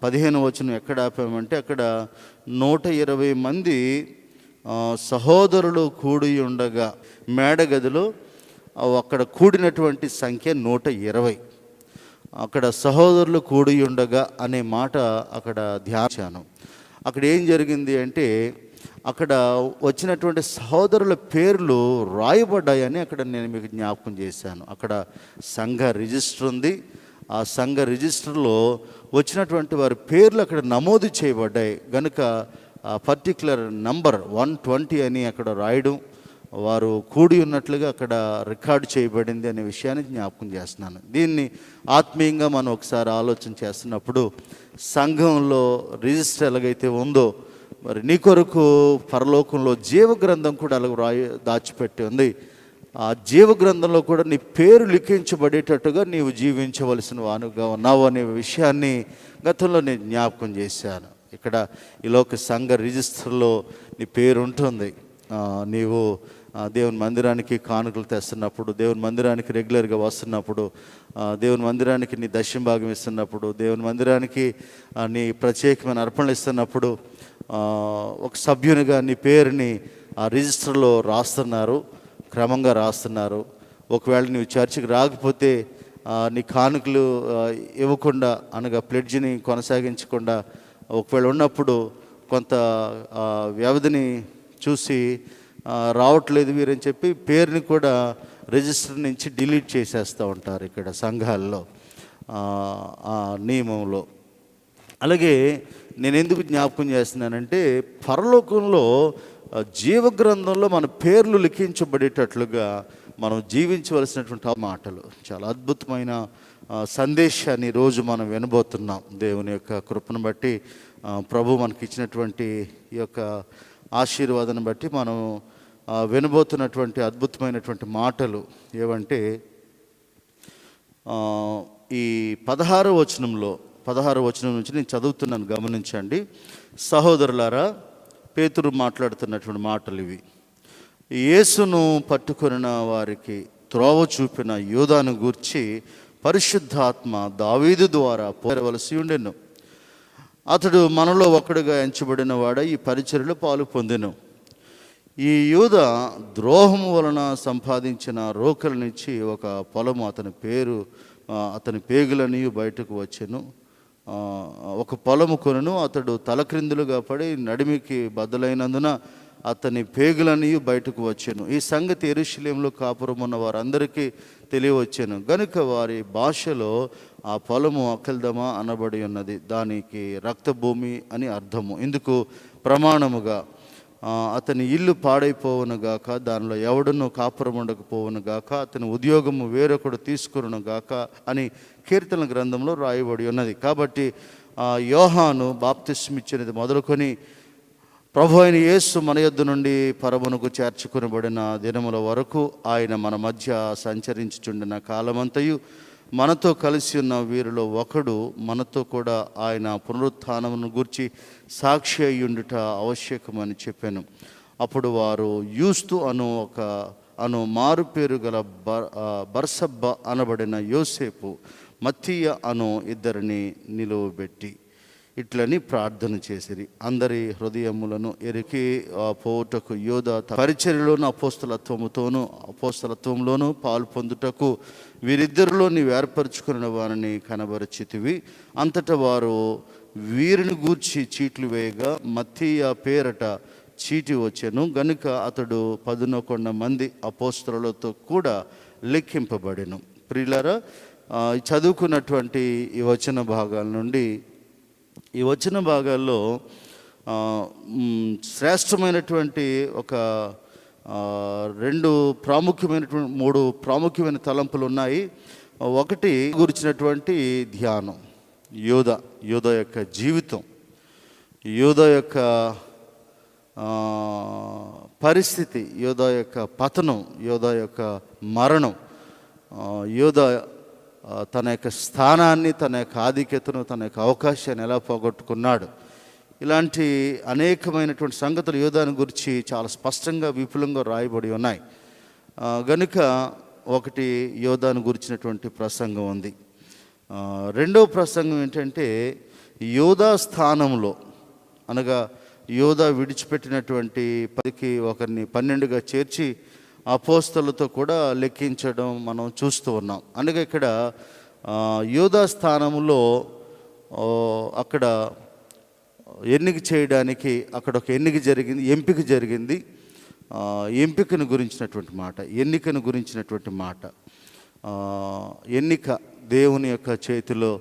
15వ వచనం ఎక్కడ ఆపామంటే అక్కడ 120 మంది సహోదరులు కూడి ఉండగా మేడగదిలో అక్కడ కూడినటువంటి సంఖ్య 120. అక్కడ సహోదరులు కూడి ఉండగా అనే మాట అక్కడ ధ్యానించాను. అక్కడ ఏం జరిగింది అంటే అక్కడ వచ్చినటువంటి సహోదరుల పేర్లు రాయబడ్డాయని అక్కడ నేను మీకు జ్ఞాపకం చేశాను. అక్కడ సంఘ రిజిస్టర్ ఉంది. ఆ సంఘ రిజిస్టర్లో వచ్చినటువంటి వారి పేర్లు అక్కడ నమోదు చేయబడ్డాయి. కనుక పర్టిక్యులర్ నంబర్ 120 అని అక్కడ రాయడం, వారు కూడి ఉన్నట్లుగా అక్కడ రికార్డు చేయబడింది అనే విషయాన్ని జ్ఞాపకం చేస్తున్నాను. దీన్ని ఆత్మీయంగా మనం ఒకసారి ఆలోచన చేస్తున్నప్పుడు సంఘంలో రిజిస్టర్ ఎలాగైతే ఉందో మరి నీ కొరకు పరలోకంలో జీవగ్రంథం కూడా అలాగ దాచిపెట్టి ఉంది. ఆ జీవగ్రంథంలో కూడా నీ పేరు లిఖించబడేటట్టుగా నీవు జీవించవలసిన వానుగా ఉన్నావు అనే విషయాన్ని గతంలో నేను జ్ఞాపకం చేశాను. ఇక్కడ ఈ లోక సంఘ రిజిస్టర్లో నీ పేరు ఉంటుంది. నీవు దేవుని మందిరానికి కానుకలు తెస్తున్నప్పుడు, దేవుని మందిరానికి రెగ్యులర్గా వస్తున్నప్పుడు, దేవుని మందిరానికి నీ దశమ భాగం ఇస్తున్నప్పుడు, దేవుని మందిరానికి నీ ప్రత్యేకమైన అర్పణలు ఇస్తున్నప్పుడు ఒక సభ్యునిగా నీ పేరుని ఆ రిజిస్టర్లో రాస్తున్నారు, క్రమంగా రాస్తున్నారు. ఒకవేళ నీవు చర్చికి రాకపోతే నీ కానుకలు ఇవ్వకుండా అనగా ప్లెడ్జ్ని కొనసాగించకుండా ఒకవేళ ఉన్నప్పుడు కొంత వ్యవధిని చూసి రావట్లేదు వీరని చెప్పి పేరుని కూడా రిజిస్టర్ నుంచి డిలీట్ చేసేస్తూ ఉంటారు ఇక్కడ సంఘాల్లో ఆ నియమంలో. అలాగే నేను ఎందుకు జ్ఞాపకం చేస్తున్నానంటే పరలోకంలో జీవగ్రంథంలో మన పేర్లు లిఖించబడేటట్లుగా మనం జీవించవలసినటువంటి మాటలు, చాలా అద్భుతమైన సందేశాన్ని ఈరోజు మనం వినబోతున్నాం. దేవుని యొక్క కృపను బట్టి, ప్రభు మనకి ఇచ్చినటువంటి ఈ యొక్క ఆశీర్వాదాన్ని బట్టి మనం వినబోతున్నటువంటి అద్భుతమైనటువంటి మాటలు ఏవంటే ఈ 16వ వచనంలో 16వ వచనం నుంచి నేను చదువుతున్నాను, గమనించండి. సహోదరులారా, పేతురు మాట్లాడుతున్నటువంటి మాటలు ఇవి. యేసును పట్టుకొనిన వారికి త్రోవ చూపిన యూదాను గూర్చి పరిశుద్ధాత్మ దావీదు ద్వారా పోరవలసి ఉండెను. అతడు మనలో ఒకడుగా ఎంచబడిన వాడ ఈ పరిచర్యలో పాలు పొందెను. ఈ యూద ద్రోహము వలన సంపాదించిన రోకలనిచ్చి ఒక పొలము అతని పేగులని బయటకు వచ్చెను. ఒక పొలము కొనను. అతడు తలక్రిందులుగా పడి నడిమికి బద్దలైనందున అతని పేగులని బయటకు వచ్చాను. ఈ సంగతి యెరూషలేములో కాపురం ఉన్న వారందరికీ తెలియవచ్చాను. గనుక వారి భాషలో ఆ పొలము అకెల్దమా అనబడి ఉన్నది. దానికి రక్తభూమి అని అర్థము. ఇందుకు ప్రమాణముగా అతని ఇల్లు పాడైపోవును గాక, దానిలో ఎవడను కాపురం ఉండకపోవును గాక, అతని ఉద్యోగము వేరొకడు తీసుకురును గాక అని కీర్తన గ్రంథంలో రాయబడి ఉన్నది. కాబట్టి యోహాను బాప్తిస్మిచ్చినది మొదలుకొని ప్రభు అయిన యేసు మన యొద్ద నుండి పరమునకు చేర్చుకునబడిన దినముల వరకు ఆయన మన మధ్య సంచరించుచుండిన కాలమంతయు మనతో కలిసి ఉన్న వీరిలో ఒకడు మనతో కూడా ఆయన పునరుత్థానమును గూర్చి సాక్షి అయ్యుండుట ఆవశ్యకమని చెప్పాను. అప్పుడు వారు యూస్తు అను మారు పేరు గల బర్సబ్బ అనబడిన యోసేపు, మత్తీయ అను ఇద్దరిని నిలువబెట్టి ఇట్లని ప్రార్థన చేసిరి. అందరి హృదయములను ఎరికి పోవుటకు యోధ పరిచర్యలోను అపోస్తలత్వంలోను పాలు పొందుటకు వీరిద్దరిలో నీవు ఏర్పరచుకున్న వారిని కనబరచితివి. అంతటా వారు వీరిని గూర్చి చీట్లు వేయగా మత్తీయ పేరట చీటి వచ్చెను. గనుక అతడు 11 మంది అపోస్తలులతో కూడా లెక్కింపబడెను. ప్రియులారా, చదువుకున్నటువంటి ఈ వచన భాగాల నుండి, ఈ వచన భాగాల్లో శ్రేష్టమైనటువంటి ఒక 3 ప్రాముఖ్యమైన తలంపులు ఉన్నాయి. ఒకటి గురించినటువంటి ధ్యానం, యోధ యొక్క జీవితం, యోధ యొక్క పరిస్థితి, యోధ యొక్క పతనం, యోధ యొక్క మరణం, యోధ తన యొక్క స్థానాన్ని, తన యొక్క ఆధిక్యతను, తన యొక్క అవకాశాన్ని ఎలా పోగొట్టుకున్నాడు. ఇలాంటి అనేకమైనటువంటి సంగతులు యోధాను గురించి చాలా స్పష్టంగా విపులంగా రాయబడి ఉన్నాయి. గనుక ఒకటి యోధాను గురించినటువంటి ప్రసంగం ఉంది. రెండవ ప్రసంగం ఏంటంటే యోధా స్థానంలో, అనగా యోధా విడిచిపెట్టినటువంటి 10కి ఒకరిని 12గా చేర్చి అపోస్తలతో కూడా లెక్కించడం మనం చూస్తూ ఉన్నాం. అనగా ఇక్కడ యోధా స్థానంలో అక్కడ ఎన్నిక చేయడానికి అక్కడ ఒక ఎంపిక జరిగింది. ఎంపికను గురించినటువంటి మాట, ఎన్నికను గురించినటువంటి మాట. ఎన్నిక దేవుని యొక్క చేతిలో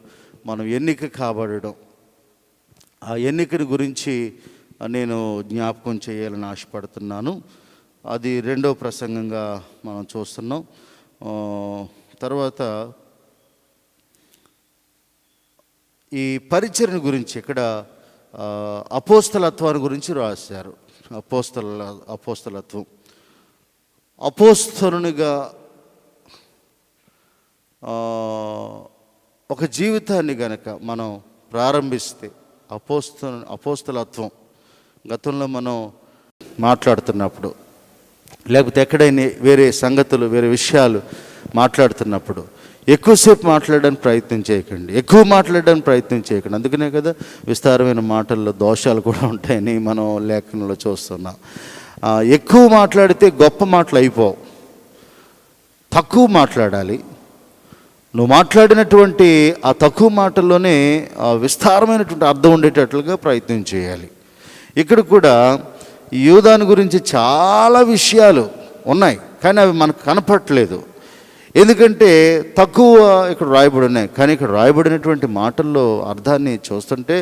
మనం ఎన్నిక కాబడడం, ఆ ఎన్నికను గురించి నేను జ్ఞాపకం చేయాలని ఆశపడుతున్నాను. అది రెండవ ప్రసంగంగా మనం చూస్తున్నాం. తర్వాత ఈ పరిచర్య గురించి ఇక్కడ అపోస్తలత్వాన్ని గురించి రాశారు. అపోస్తలత్వం, అపోస్తలునిగా ఒక జీవితాన్ని గనక మనం ప్రారంభిస్తే, అపోస్తలత్వం గతంలో మనం మాట్లాడుతున్నప్పుడు, లేకపోతే ఎక్కడైనా వేరే సంగతులు, వేరే విషయాలు మాట్లాడుతున్నప్పుడు ఎక్కువసేపు మాట్లాడడానికి ప్రయత్నం చేయకండి, ఎక్కువ మాట్లాడడానికి ప్రయత్నం చేయకండి. అందుకనే కదా విస్తారమైన మాటల్లో దోషాలు కూడా ఉంటాయని మనం లేఖనంలో చూస్తున్నాం. ఎక్కువ మాట్లాడితే గొప్ప మాటలు అయిపోవు, తక్కువ మాట్లాడాలి. నువ్వు మాట్లాడినటువంటి ఆ తక్కువ మాటల్లోనే విస్తారమైనటువంటి అర్థం ఉండేటట్లుగా ప్రయత్నం చేయాలి. ఇక్కడ కూడా యూదాను గురించి చాలా విషయాలు ఉన్నాయి, కానీ అవి మనకు కనపడట్లేదు. ఎందుకంటే తక్కువ ఇక్కడ రాయబడి ఉన్నాయి. కానీ ఇక్కడ రాయబడినటువంటి మాటల్లో అర్థాన్ని చూస్తుంటే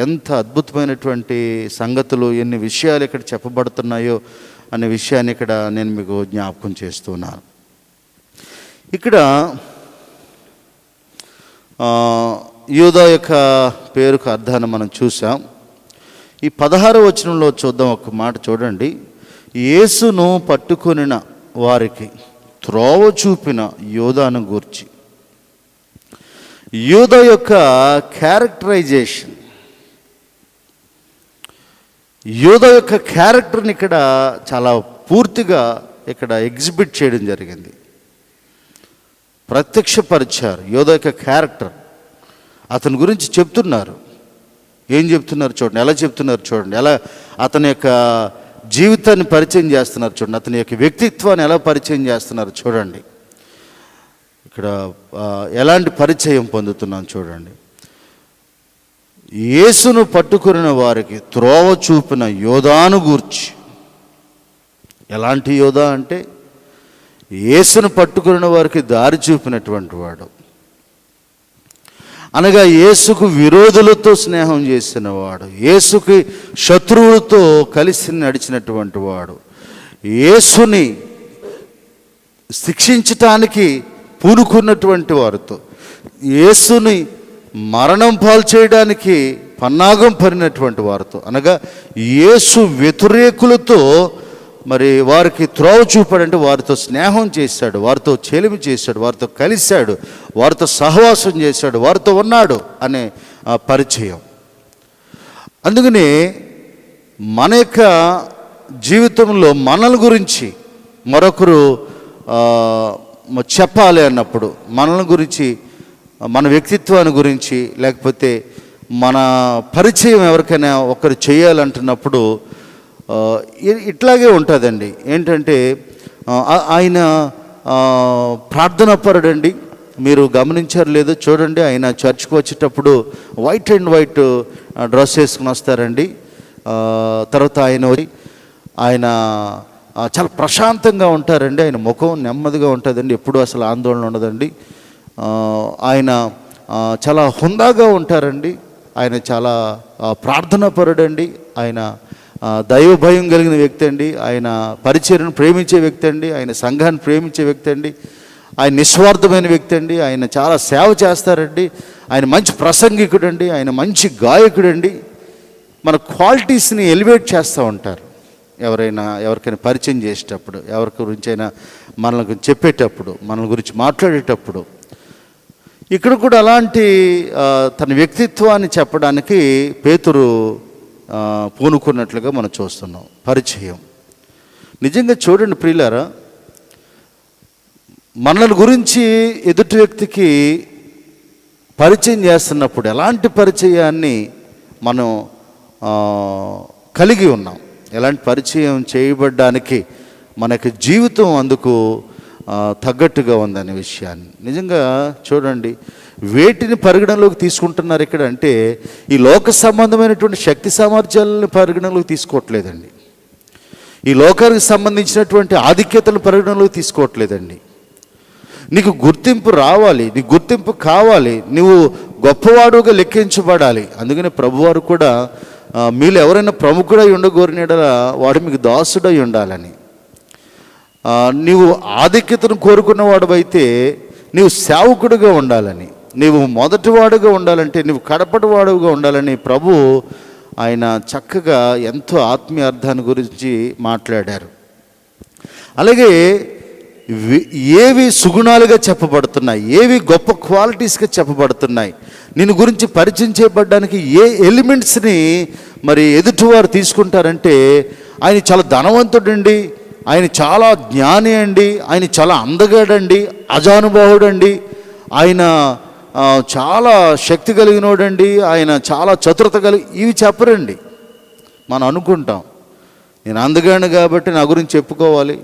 ఎంత అద్భుతమైనటువంటి సంగతులు, ఎన్ని విషయాలు ఇక్కడ చెప్పబడుతున్నాయో అనే విషయాన్ని ఇక్కడ నేను మీకు జ్ఞాపకం చేస్తున్నాను. ఇక్కడ యూదా యొక్క పేరుకు అర్థాన్ని మనం చూసాం. ఈ 16వ వచనంలో చూద్దాం, ఒక మాట చూడండి. యేసును పట్టుకొనిన వారికి త్రోవ చూపిన యోధాను గూర్చి. యూదా యొక్క క్యారెక్టరైజేషన్, యూదా యొక్క క్యారెక్టర్ని ఇక్కడ చాలా పూర్తిగా ఇక్కడ ఎగ్జిబిట్ చేయడం జరిగింది, ప్రత్యక్షపరిచారు. యూదా యొక్క క్యారెక్టర్ అతని గురించి చెప్తున్నారు. ఏం చెప్తున్నారు చూడండి, ఎలా చెప్తున్నారు చూడండి, ఎలా అతని యొక్క జీవితాన్ని పరిచయం చేస్తున్నారు చూడండి, అతని యొక్క వ్యక్తిత్వాన్ని ఎలా పరిచయం చేస్తున్నారు చూడండి. ఇక్కడ ఎలాంటి పరిచయం పొందుతున్నాం చూడండి. యేసును పట్టుకున్న వారికి త్రోవ చూపిన యోధాను గూర్చి. ఎలాంటి యోధా అంటే యేసును పట్టుకున్న వారికి దారి చూపినటువంటి వాడు, అనగా యేసుకు విరోధులతో స్నేహం చేసిన వాడు, యేసుకి శత్రువులతో కలిసి నడిచినటువంటి వాడు, యేసుని శిక్షించటానికి పూనుకున్నటువంటి వారితో, యేసుని మరణం పాలు చేయడానికి పన్నాగం పరినటువంటి వారితో, అనగా యేసు వ్యతిరేకులతో మరి వారికి త్రోవ చూపాడంటే వారితో స్నేహం చేశాడు, వారితో చెలిమి చేశాడు, వారితో కలిశాడు, వారితో సహవాసం చేశాడు, వారితో ఉన్నాడు అనే పరిచయం. అందుకని మన యొక్క జీవితంలో మనల గురించి మరొకరు చెప్పాలి అన్నప్పుడు, మనల గురించి, మన వ్యక్తిత్వాన్ని గురించి, లేకపోతే మన పరిచయం ఎవరికైనా ఒకరు చేయాలంటున్నప్పుడు ఇట్లాగే ఉంటుందండి. ఏంటంటే ఆయన ప్రార్థనాపరుడండి. మీరు గమనించారు లేదో చూడండి, ఆయన చర్చ్కి వచ్చేటప్పుడు వైట్ అండ్ వైట్ డ్రెస్ వేసుకుని వస్తారండి. తర్వాత ఆయన చాలా ప్రశాంతంగా ఉంటారండి. ఆయన ముఖం నెమ్మదిగా ఉంటుందండి, ఎప్పుడూ అసలు ఆందోళన ఉండదండి. ఆయన చాలా హుందాగా ఉంటారండి. ఆయన చాలా ప్రార్థనాపరుడండి. ఆయన దైవ భయం కలిగిన వ్యక్తి అండి. ఆయన పరిచర్యను ప్రేమించే వ్యక్తి అండి. ఆయన సంఘాన్ని ప్రేమించే వ్యక్తి అండి. ఆయన నిస్వార్థమైన వ్యక్తి అండి. ఆయన చాలా సేవ చేస్తారండి. ఆయన మంచి ప్రసంగికుడు అండి. ఆయన మంచి గాయకుడు అండి. మన క్వాలిటీస్ని ఎలివేట్ చేస్తూ ఉంటారు. ఎవరికైనా పరిచయం చేసేటప్పుడు, ఎవరి గురించి అయినా మనల గురించి చెప్పేటప్పుడు, మన గురించి మాట్లాడేటప్పుడు, ఇక్కడ కూడా అలాంటి తన వ్యక్తిత్వాన్ని చెప్పడానికి పేతురు పూనుకున్నట్లుగా మనం చూస్తున్నాం. పరిచయం నిజంగా చూడండి ప్రియులారా, మనల గురించి ఎదుటి వ్యక్తికి పరిచయం చేస్తున్నప్పుడు ఎలాంటి పరిచయాన్ని మనం కలిగి ఉన్నాం, ఎలాంటి పరిచయం చేయబడ్డానికి మనకి జీవితం అందుకు తగ్గట్టుగా ఉందనే విషయాన్ని నిజంగా చూడండి. వేటిని పరిగణలోకి తీసుకుంటున్నారు ఇక్కడ అంటే, ఈ లోక సంబంధమైనటువంటి శక్తి సామర్థ్యాలను పరిగణలోకి తీసుకోవట్లేదండి. ఈ లోకానికి సంబంధించినటువంటి ఆధిక్యతలను పరిగణలోకి తీసుకోవట్లేదండి. నీకు గుర్తింపు రావాలి, నీకు గుర్తింపు కావాలి, నువ్వు గొప్పవాడుగా లెక్కించబడాలి. అందుకని ప్రభువారు కూడా మీలో ఎవరైనా ప్రముఖుడై ఉండగోరినడలా వాడు మీకు దాసుడై ఉండాలని. నీవు ఆధిక్యతను కోరుకున్నవాడు అయితే నీవు సేవకుడిగా ఉండాలని, నీవు మొదటివాడుగా ఉండాలంటే నీవు కడపటివాడుగా ఉండాలని ప్రభు ఆయన చక్కగా ఎంతో ఆత్మీయ అర్థాన్ని గురించి మాట్లాడారు. అలాగే ఏవి సుగుణాలుగా చెప్పబడుతున్నాయి, ఏవి గొప్ప క్వాలిటీస్గా చెప్పబడుతున్నాయి, నిన్ను గురించి పరిచయం చేయబడడానికి ఏ ఎలిమెంట్స్ని మరి ఎదుటివారు తీసుకుంటారంటే, ఆయన చాలా ధనవంతుడండి, ఆయన చాలా జ్ఞాని అండి, ఆయన చాలా అందగాడండి, అజానుభావుడండి, ఆయన చాలా శక్తి కలిగినోడండి, ఆయన చాలా చతురత ఇవి చెప్పరండి. మనం అనుకుంటాం నేను అందగాడిని కాబట్టి నా గురించి చెప్పుకోవాలి,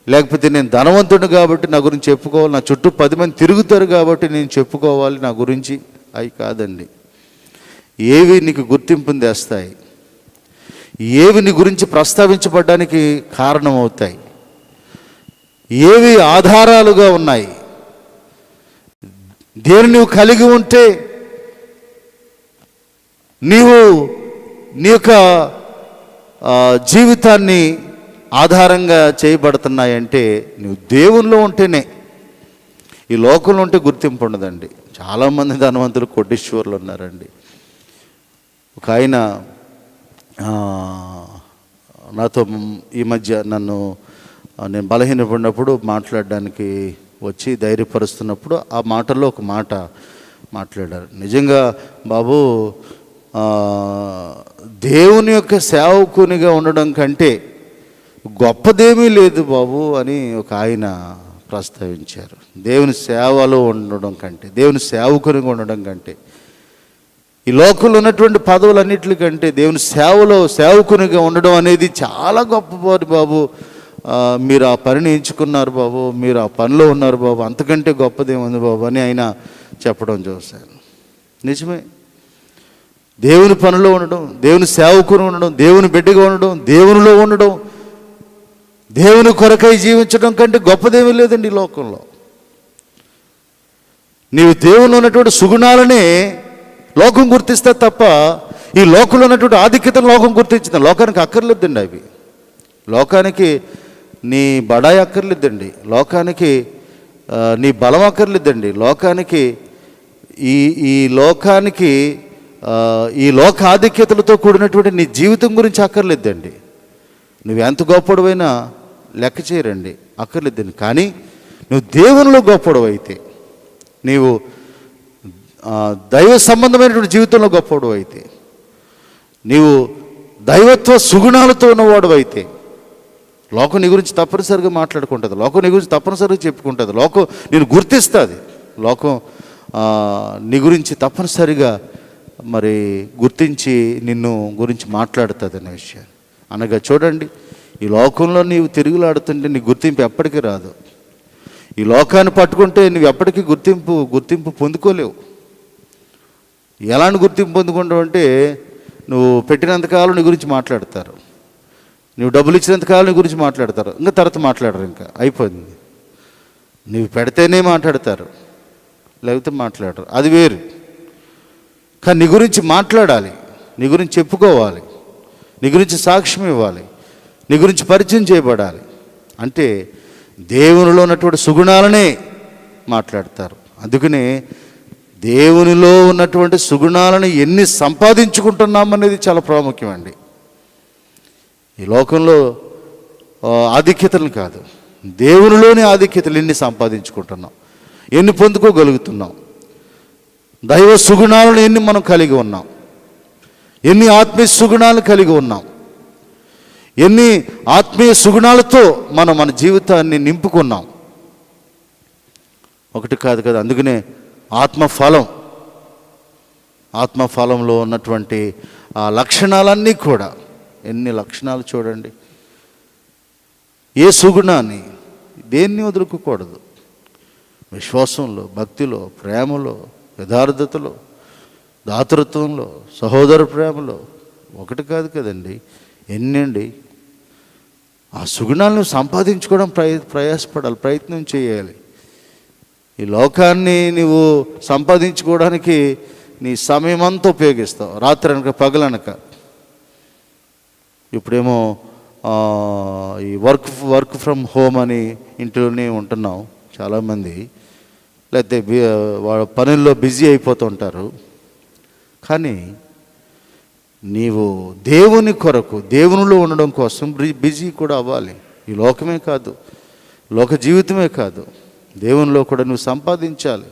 లేకపోతే నేను ధనవంతుడు కాబట్టి నా గురించి చెప్పుకోవాలి, నా చుట్టూ 10 మంది తిరుగుతారు కాబట్టి నేను చెప్పుకోవాలి నా గురించి. అవి కాదండి. ఏవి నీకు గుర్తింపుని తెస్తాయి, ఏవి నీ గురించి ప్రస్తావించబడ్డానికి కారణమవుతాయి, ఏవి ఆధారాలుగా ఉన్నాయి, దేని నువ్వు కలిగి ఉంటే నీవు నీ యొక్క జీవితాన్ని ఆధారంగా చేయబడుతున్నాయంటే నువ్వు దేవుల్లో ఉంటేనే. ఈ లోకంలో ఉంటే గుర్తింపు ఉండదండి. చాలామంది ధనవంతులు కోటీశ్వరులు ఉన్నారండి. ఒక ఆయన నాతో ఈ మధ్య నేను బలహీనపడినప్పుడు మాట్లాడడానికి వచ్చి ధైర్యపరుస్తున్నప్పుడు ఆ మాటల్లో ఒక మాట మాట్లాడారు. నిజంగా బాబు, దేవుని యొక్క సేవకునిగా ఉండడం కంటే గొప్పదేమీ లేదు బాబు అని ఒక ఆయన ప్రస్తావించారు. దేవుని సేవలో ఉండడం కంటే, దేవుని సేవకునిగా ఉండడం కంటే, ఈ లోకంలో ఉన్నటువంటి పదవులన్నిటికంటే దేవుని సేవలో సేవకునిగా ఉండడం అనేది చాలా గొప్ప బాబు. మీరు ఆ పనిని ఎంచుకున్నారు బాబు, మీరు ఆ పనిలో ఉన్నారు బాబు, అంతకంటే గొప్పదేముంది బాబు అని ఆయన చెప్పడం చూశాను. నిజమే, దేవుని పనిలో ఉండడం, దేవుని సేవకుని ఉండడం, దేవుని బిడ్డగా ఉండడం, దేవునిలో ఉండడం, దేవుని కొరకై జీవించడం కంటే గొప్పదేమీ లేదండి ఈ లోకంలో. నీవు దేవునిలో ఉన్నటువంటి సుగుణాలనే లోకం గుర్తిస్తే తప్ప ఈ లోకంలో ఉన్నటువంటి ఆధిక్యతను లోకం గుర్తించింది. లోకానికి అక్కర్లేదండి అవి. లోకానికి నీ బడాయి అక్కర్లేదండి, లోకానికి నీ బలం అక్కర్లేదండి, లోకానికి ఈ లోకానికి ఈ లోక ఆధిక్యతలతో కూడినటువంటి నీ జీవితం గురించి అక్కర్లేదండి. నువ్వు ఎంత గొప్పడువైనా లెక్క చేయరండి, అక్కర్లేదండి. కానీ నువ్వు దేవునిలో గొప్పడు అయితే, నీవు దైవ సంబంధమైనటువంటి జీవితంలో గొప్పవాడు అయితే, నీవు దైవత్వ సుగుణాలతో ఉన్నవాడు అయితే, లోకం నీ గురించి తప్పనిసరిగా మాట్లాడుకుంటుంది, లోకం నీ గురించి తప్పనిసరిగా చెప్పుకుంటుంది, లోకం నేను గుర్తిస్తుంది, లోకం నీ గురించి తప్పనిసరిగా మరి గుర్తించి నిన్ను గురించి మాట్లాడుతుంది అనే విషయాన్ని. అనగా చూడండి, ఈ లోకంలో నీవు తిరుగులాడుతుంటే నీ గుర్తింపు ఎప్పటికీ రాదు. ఈ లోకాన్ని పట్టుకుంటే నువ్వు ఎప్పటికీ గుర్తింపు పొందుకోలేవు. ఎలాంటి గుర్తింపు పొందుకుంటావు అంటే, నువ్వు పెట్టినంతకాలం నీ గురించి మాట్లాడతారు, నువ్వు డబ్బులు ఇచ్చినంతకాలం నీ గురించి మాట్లాడతారు, ఇంకా తర్వాత మాట్లాడరు, ఇంకా అయిపోయింది. నువ్వు పెడితేనే మాట్లాడతారు, లేకపోతే మాట్లాడరు, అది వేరు. కానీ నీ గురించి మాట్లాడాలి, నీ గురించి చెప్పుకోవాలి, నీ గురించి సాక్ష్యం ఇవ్వాలి, నీ గురించి పరిచయం చేయబడాలి అంటే దేవునిలో ఉన్నటువంటి సుగుణాలనే మాట్లాడతారు. అందుకనే దేవునిలో ఉన్నటువంటి సుగుణాలను ఎన్ని సంపాదించుకుంటున్నామనేది చాలా ప్రాముఖ్యమండి. ఈ లోకంలో ఆధిక్యతలు కాదు, దేవునిలోని ఆధిక్యతలు ఎన్ని సంపాదించుకుంటున్నాం, ఎన్ని పొందుకోగలుగుతున్నాం, దైవ సుగుణాలను ఎన్ని మనం కలిగి ఉన్నాం, ఎన్ని ఆత్మీయ సుగుణాలు కలిగి ఉన్నాం, ఎన్ని ఆత్మీయ సుగుణాలతో మనం మన జీవితాన్ని నింపుకున్నాం. ఒకటి కాదు కదా. అందుకనే ఆత్మఫలంలో ఉన్నటువంటి ఆ లక్షణాలన్నీ కూడా, ఎన్ని లక్షణాలు చూడండి. ఏ సుగుణాన్ని దేన్ని వదులుకోకూడదు. విశ్వాసంలో, భక్తిలో, ప్రేమలో, యథార్థతలో, దాతృత్వంలో, సహోదర ప్రేమలో, ఒకటి కాదు కదండి, ఎన్నండి. ఆ సుగుణాలను సంపాదించుకోవడం ప్రయాసపడాలి, ప్రయత్నం చేయాలి. ఈ లోకాన్ని నీవు సంపాదించుకోవడానికి నీ సమయం అంతా ఉపయోగిస్తావు, రాత్రి అనక పగలనక. ఇప్పుడేమో ఈ వర్క్ ఫ్రమ్ హోమ్ అని ఇంట్లోనే ఉంటున్నాం చాలామంది, లేకపోతే వాళ్ళ పనుల్లో బిజీ అయిపోతుంటారు. కానీ నీవు దేవుని కొరకు, దేవునిలో ఉండడం కోసం బిజీ కూడా అవ్వాలి. ఈ లోకమే కాదు, లోక జీవితమే కాదు, దేవునిలో కూడా నువ్వు సంపాదించాలి.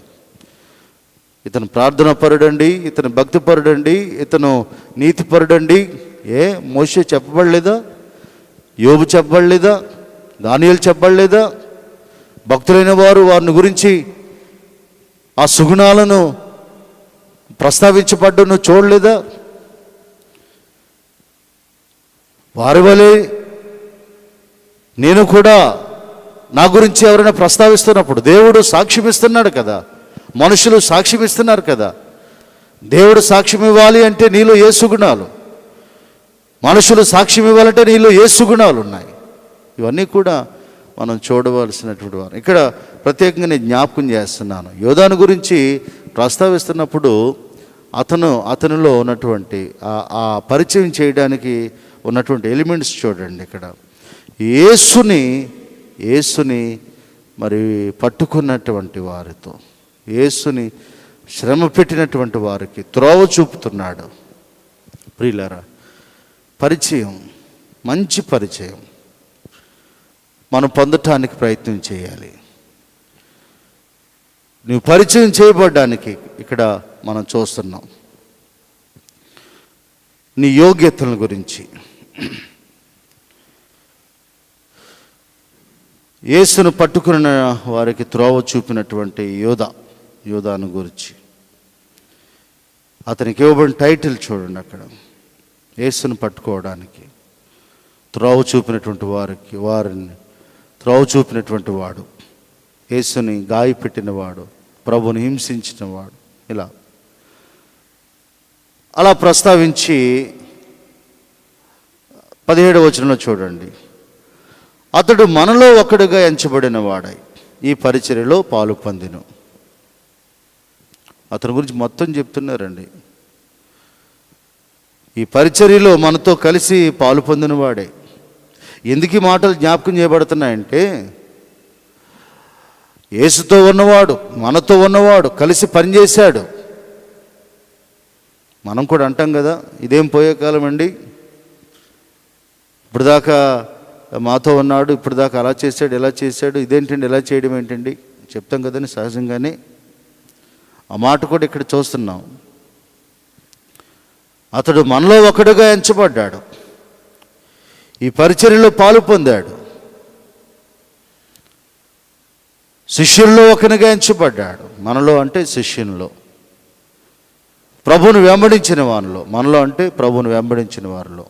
ఇతను ప్రార్థన పరుడండి, ఇతను భక్తి పరుడండి, ఇతను నీతి పరుడండి. మోషే చెప్పబడలేదా? యోబు చెప్పబడలేదా? దానియేలు చెప్పబడలేదా? భక్తులైన వారిని గురించి ఆ సుగుణాలను ప్రస్తావించబడ్డం నువ్వు చూడలేదా? వారి వలె నేను కూడా నా గురించి ఎవరైనా ప్రస్తావిస్తున్నప్పుడు దేవుడు సాక్ష్యం ఇస్తున్నాడు కదా, మనుషులు సాక్ష్యం ఇస్తున్నారు కదా. దేవుడు సాక్ష్యం ఇవ్వాలి అంటే నీలో ఏ సుగుణాలు, మనుషులు సాక్ష్యం ఇవ్వాలంటే నీలో ఏ సుగుణాలు ఉన్నాయి, ఇవన్నీ కూడా మనం చూడవలసినటువంటి వారు. ఇక్కడ ప్రత్యేకంగా నేను జ్ఞాపకం చేస్తున్నాను, యోధాను గురించి ప్రస్తావిస్తున్నప్పుడు అతనిలో ఉన్నటువంటి ఆ పరిచయం చేయడానికి ఉన్నటువంటి ఎలిమెంట్స్ చూడండి. ఇక్కడ యేసుని మరి పట్టుకున్నటువంటి వారితో, యేసుని శ్రమ పెట్టినటువంటి వారికి త్రోవ చూపుతున్నాడు. ప్రియులారా, పరిచయం, మంచి పరిచయం మనం పొందటానికి ప్రయత్నం చేయాలి. నువ్వు పరిచయం చేయబడ్డానికి ఇక్కడ మనం చూస్తున్నాం. నీ యోగ్యతల గురించి, యేసును పట్టుకున్న వారికి త్రోవ చూపినటువంటి యోధాను గురించి, అతనికి ఇవ్వబడిన టైటిల్ చూడండి. అక్కడ యేసును పట్టుకోవడానికి త్రోవ చూపినటువంటి వారిని త్రోవ చూపినటువంటి వాడు, యేసుని గాయపెట్టినవాడు, ప్రభుని హింసించినవాడు, అలా ప్రస్తావించి 17వ వచనంలో చూడండి. అతడు మనలో ఒకడుగా ఎంచబడిన వాడై ఈ పరిచర్యలో పాలు పొందెను. అతని గురించి మొత్తం చెప్తున్నారండి. ఈ పరిచర్యలో మనతో కలిసి పాలు పొందిన వాడే. ఎందుకు ఈ మాటలు జ్ఞాపకం చేయబడుతున్నాయంటే, యేసుతో ఉన్నవాడు, మనతో ఉన్నవాడు, కలిసి పనిచేశాడు. మనం కూడా అంటాం కదా, ఇదేం పోయే కాలం అండి, ఇప్పుడు దాకా మాతో ఉన్నాడు, ఇప్పుడు దాకా అలా చేశాడు, ఇలా చేశాడు, ఇదేంటండి, ఇలా చేయడం ఏంటండి చెప్తాం కదండి సహజంగానే. ఆ మాట కూడా ఇక్కడ చూస్తున్నాం. అతడు మనలో ఒకడుగా ఎంచబడ్డాడు, ఈ పరిచర్యలో పాలు పొందాడు, శిష్యుల్లో ఒకనిగా ఎంచబడ్డాడు. మనలో అంటే శిష్యునిలో, ప్రభువును వెంబడించిన వారిలో, మనలో అంటే ప్రభువును వెంబడించిన వారిలో,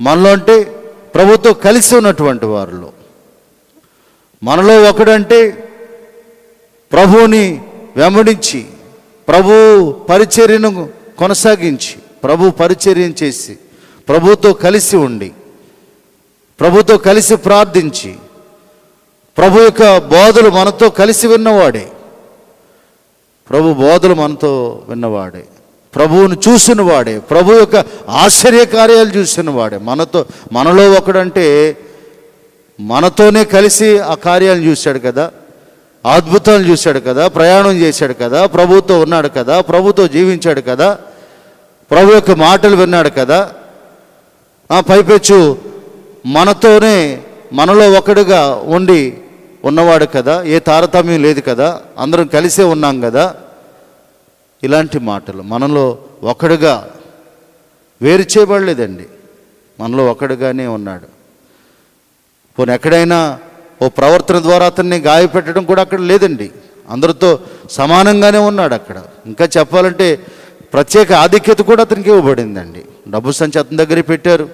మనలో అంటే ప్రభుతో కలిసి ఉన్నటువంటి వారిలో, మనలో ఒకడంటే ప్రభువుని వెంబడించి ప్రభు పరిచర్యను కొనసాగించి, ప్రభు పరిచర్యం చేసి, ప్రభుతో కలిసి ఉండి, ప్రభుతో కలిసి ప్రార్థించి, ప్రభు యొక్క బోధలు మనతో కలిసి విన్నవాడే, ప్రభు బోధలు మనతో విన్నవాడే, ప్రభువును చూసిన వాడే, ప్రభు యొక్క ఆశ్చర్య కార్యాలు చూసిన వాడే. మనలో ఒకడంటే మనతోనే కలిసి ఆ కార్యాలను చూశాడు కదా, అద్భుతాలు చూశాడు కదా, ప్రయాణం చేశాడు కదా, ప్రభుతో ఉన్నాడు కదా, ప్రభుతో జీవించాడు కదా, ప్రభు యొక్క మాటలు విన్నాడు కదా. పైపెచ్చు మనతోనే మనలో ఒకడుగా ఉన్నవాడు కదా, ఏ తారతమ్యం లేదు కదా, అందరం కలిసే ఉన్నాం కదా. ఇలాంటి మాటలు, మనలో ఒకడుగా వేరు చేయబడలేదండి, మనలో ఒకడుగానే ఉన్నాడు. పోనీ ఎక్కడైనా ఓ ప్రవర్తన ద్వారా అతన్ని గాయపెట్టడం కూడా అక్కడ లేదండి, అందరితో సమానంగానే ఉన్నాడు అక్కడ. ఇంకా చెప్పాలంటే ప్రత్యేక ఆధిక్యత కూడా అతనికి ఇవ్వబడిందండి. డబ్బు సంచి అతని దగ్గర పెట్టారు,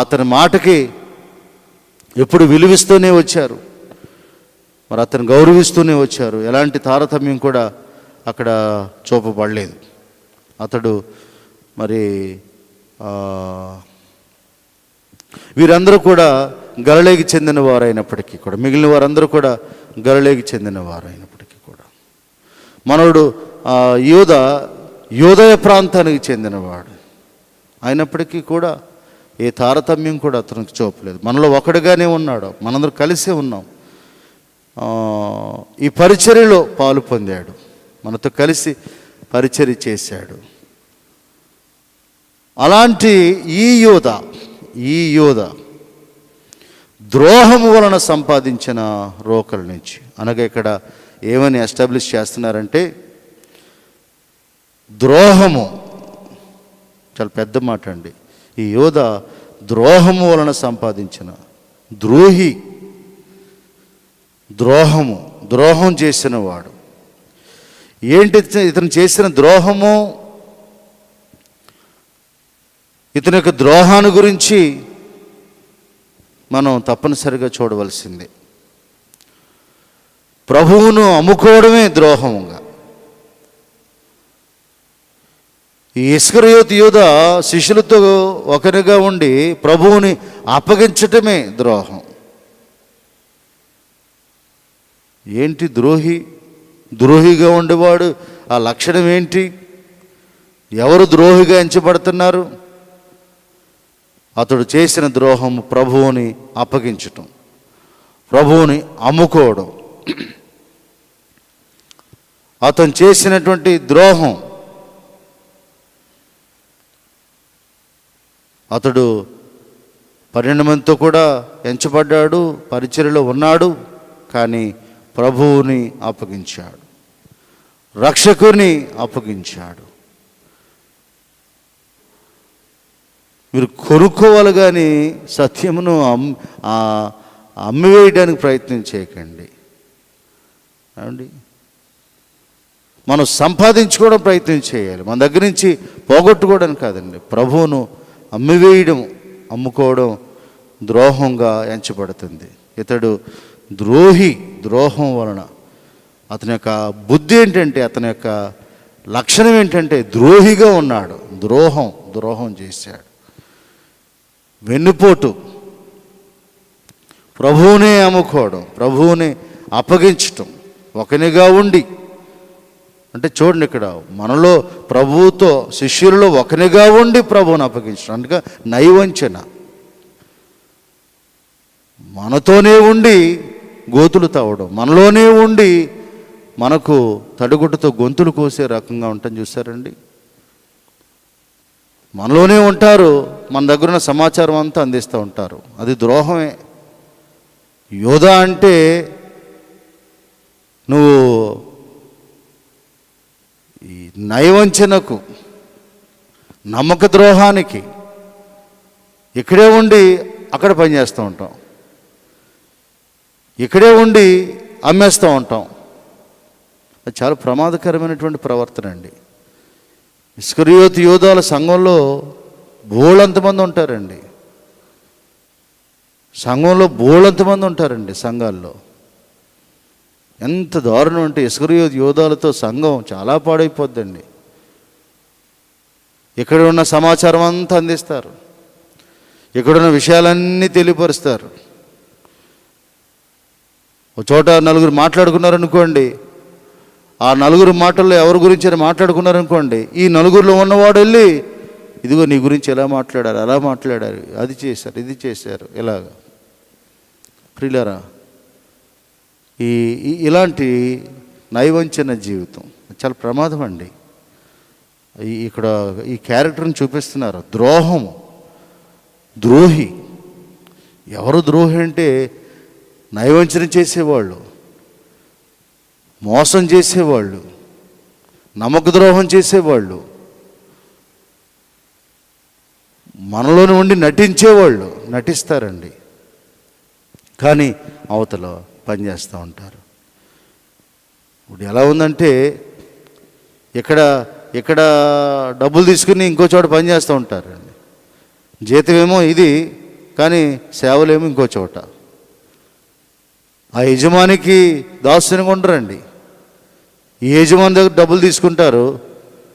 అతని మాటకి ఎప్పుడు విలువిస్తూనే వచ్చారు, మరి అతను గౌరవిస్తూనే వచ్చారు. ఎలాంటి తారతమ్యం కూడా అక్కడ చూపబడలేదు. అతడు మరి వీరందరూ కూడా గలిలయకి చెందిన వారైనప్పటికీ కూడా, మిగిలిన వారందరూ కూడా గలిలయకి చెందిన వారైనప్పటికీ కూడా, మనోడు యూదయ ప్రాంతానికి చెందినవాడు అయినప్పటికీ కూడా ఏ తారతమ్యం కూడా అతనికి చూపలేదు. మనలో ఒకడుగానే ఉన్నాడు, మనందరూ కలిసే ఉన్నాం. ఈ పరిచర్యలో పాలు పొందాడు, మనతో కలిసి పరిచర్య చేశాడు. అలాంటి ఈ యోధ ద్రోహము వలన సంపాదించిన రోకల నుంచి, అనగా ఇక్కడ ఏమని ఎస్టాబ్లిష్ చేస్తున్నారంటే, ద్రోహము చాలా పెద్ద మాట అండి. ఈ యోధ ద్రోహము వలన సంపాదించిన ద్రోహం చేసిన వాడు. ఏంటి ఇతను చేసిన ద్రోహము? ఇతని యొక్క ద్రోహాన్ని గురించి మనం తప్పనిసరిగా చూడవలసిందే. ప్రభువును అమ్ముకోవడమే ద్రోహముగా. ఈ ఇస్కరియోతు యూదా శిష్యులతో ఒకరిగా ఉండి ప్రభువుని అప్పగించటమే ద్రోహం. ఏంటి ద్రోహిగా ఉండేవాడు, ఆ లక్షణం ఏంటి? ఎవరు ద్రోహిగా ఎంచబడుతున్నారు? అతడు చేసిన ద్రోహం ప్రభువుని అప్పగించటం, ప్రభువుని అమ్ముకోవడం. అతను చేసినటువంటి ద్రోహం, అతడు 12 మందితో కూడా ఎంచబడ్డాడు, పరిచర్యలో ఉన్నాడు, కానీ ప్రభువుని అప్పగించాడు. రక్షకుని అప్పగించాడు. మీరు కొనుక్కోవాలి కానీ సత్యమును అమ్మివేయడానికి ప్రయత్నం చేయకండి. ఏమండి, మనం సంపాదించుకోవడం ప్రయత్నం చేయాలి, మన దగ్గర నుంచి పోగొట్టుకోవడం కాదండి. ప్రభువును అమ్మివేయడం, అమ్ముకోవడం ద్రోహంగా ఎంచబడుతుంది. ఇతడు ద్రోహి. ద్రోహం వలన అతని యొక్క బుద్ధి ఏంటంటే, అతని యొక్క లక్షణం ఏంటంటే ద్రోహిగా ఉన్నాడు. ద్రోహం చేశాడు. వెన్నుపోటు, ప్రభువునే అమ్ముకోవడం, ప్రభువుని అప్పగించటం. ఒకనిగా ఉండి అంటే చూడండి, ఇక్కడ మనలో ప్రభువుతో శిష్యులలో ఒకనిగా ఉండి ప్రభువుని అప్పగించడం అంటే నైవంచన. మనతోనే ఉండి గోతులు తవ్వడం, మనలోనే ఉండి మనకు తడిగుడ్డతో గొంతులు కోసే రకంగా ఉంటాం. చూసారండి, మనలోనే ఉంటారు, మన దగ్గర ఉన్న సమాచారం అంతా అందిస్తూ ఉంటారు. అది ద్రోహమే. యోధ అంటే నువ్వు ఈ నయవంచనకు, నమ్మక ద్రోహానికి ఇక్కడే ఉండి అక్కడ పనిచేస్తూ ఉంటాం, ఇక్కడే ఉండి అమ్మేస్తూ ఉంటాం. అది చాలా ప్రమాదకరమైనటువంటి ప్రవర్తన అండి. ఇస్కరియోతు యోధాల సంఘంలో బోళంతమంది ఉంటారండి. సంఘంలో బోళంతమంది ఉంటారండి. సంఘాల్లో ఎంత దారుణం అంటే ఇస్కరియోతు యోధాలతో సంఘం చాలా పాడైపోద్దండి. ఇక్కడ ఉన్న సమాచారం అంతా అందిస్తారు, ఇక్కడున్న విషయాలన్నీ తెలియపరుస్తారు. ఒక చోట నలుగురు మాట్లాడుకున్నారనుకోండి, ఆ నలుగురు మాటల్లో ఎవరి గురించి అని మాట్లాడుకున్నారనుకోండి, ఈ నలుగురిలో ఉన్నవాడు వెళ్ళి ఇదిగో నీ గురించి ఎలా మాట్లాడారు, అలా మాట్లాడారు, అది చేశారు, ఇది చేశారు, ఇలాగా. ప్రియులారా, ఇలాంటి నైవంచన జీవితం చాలా ప్రమాదం అండి. ఇక్కడ ఈ క్యారెక్టర్ని చూపిస్తున్నారు. ద్రోహము, ద్రోహి. ఎవరు ద్రోహి అంటే నైవంచన చేసేవాళ్ళు, మోసం చేసేవాళ్ళు, నమ్మక ద్రోహం చేసేవాళ్ళు, మనలోని ఉండి నటించేవాళ్ళు. నటిస్తారండి, కానీ అవతల పనిచేస్తూ ఉంటారు. ఇప్పుడు ఎలా ఉందంటే, ఇక్కడ డబ్బులు తీసుకుని ఇంకో చోట పనిచేస్తూ ఉంటారండి. జీతమేమో ఇది, కానీ సేవలేమో ఇంకో చోట. ఆ యజమానికి దాసునిగా ఉండరండి. ఈ యజమాని దగ్గర డబ్బులు తీసుకుంటారు,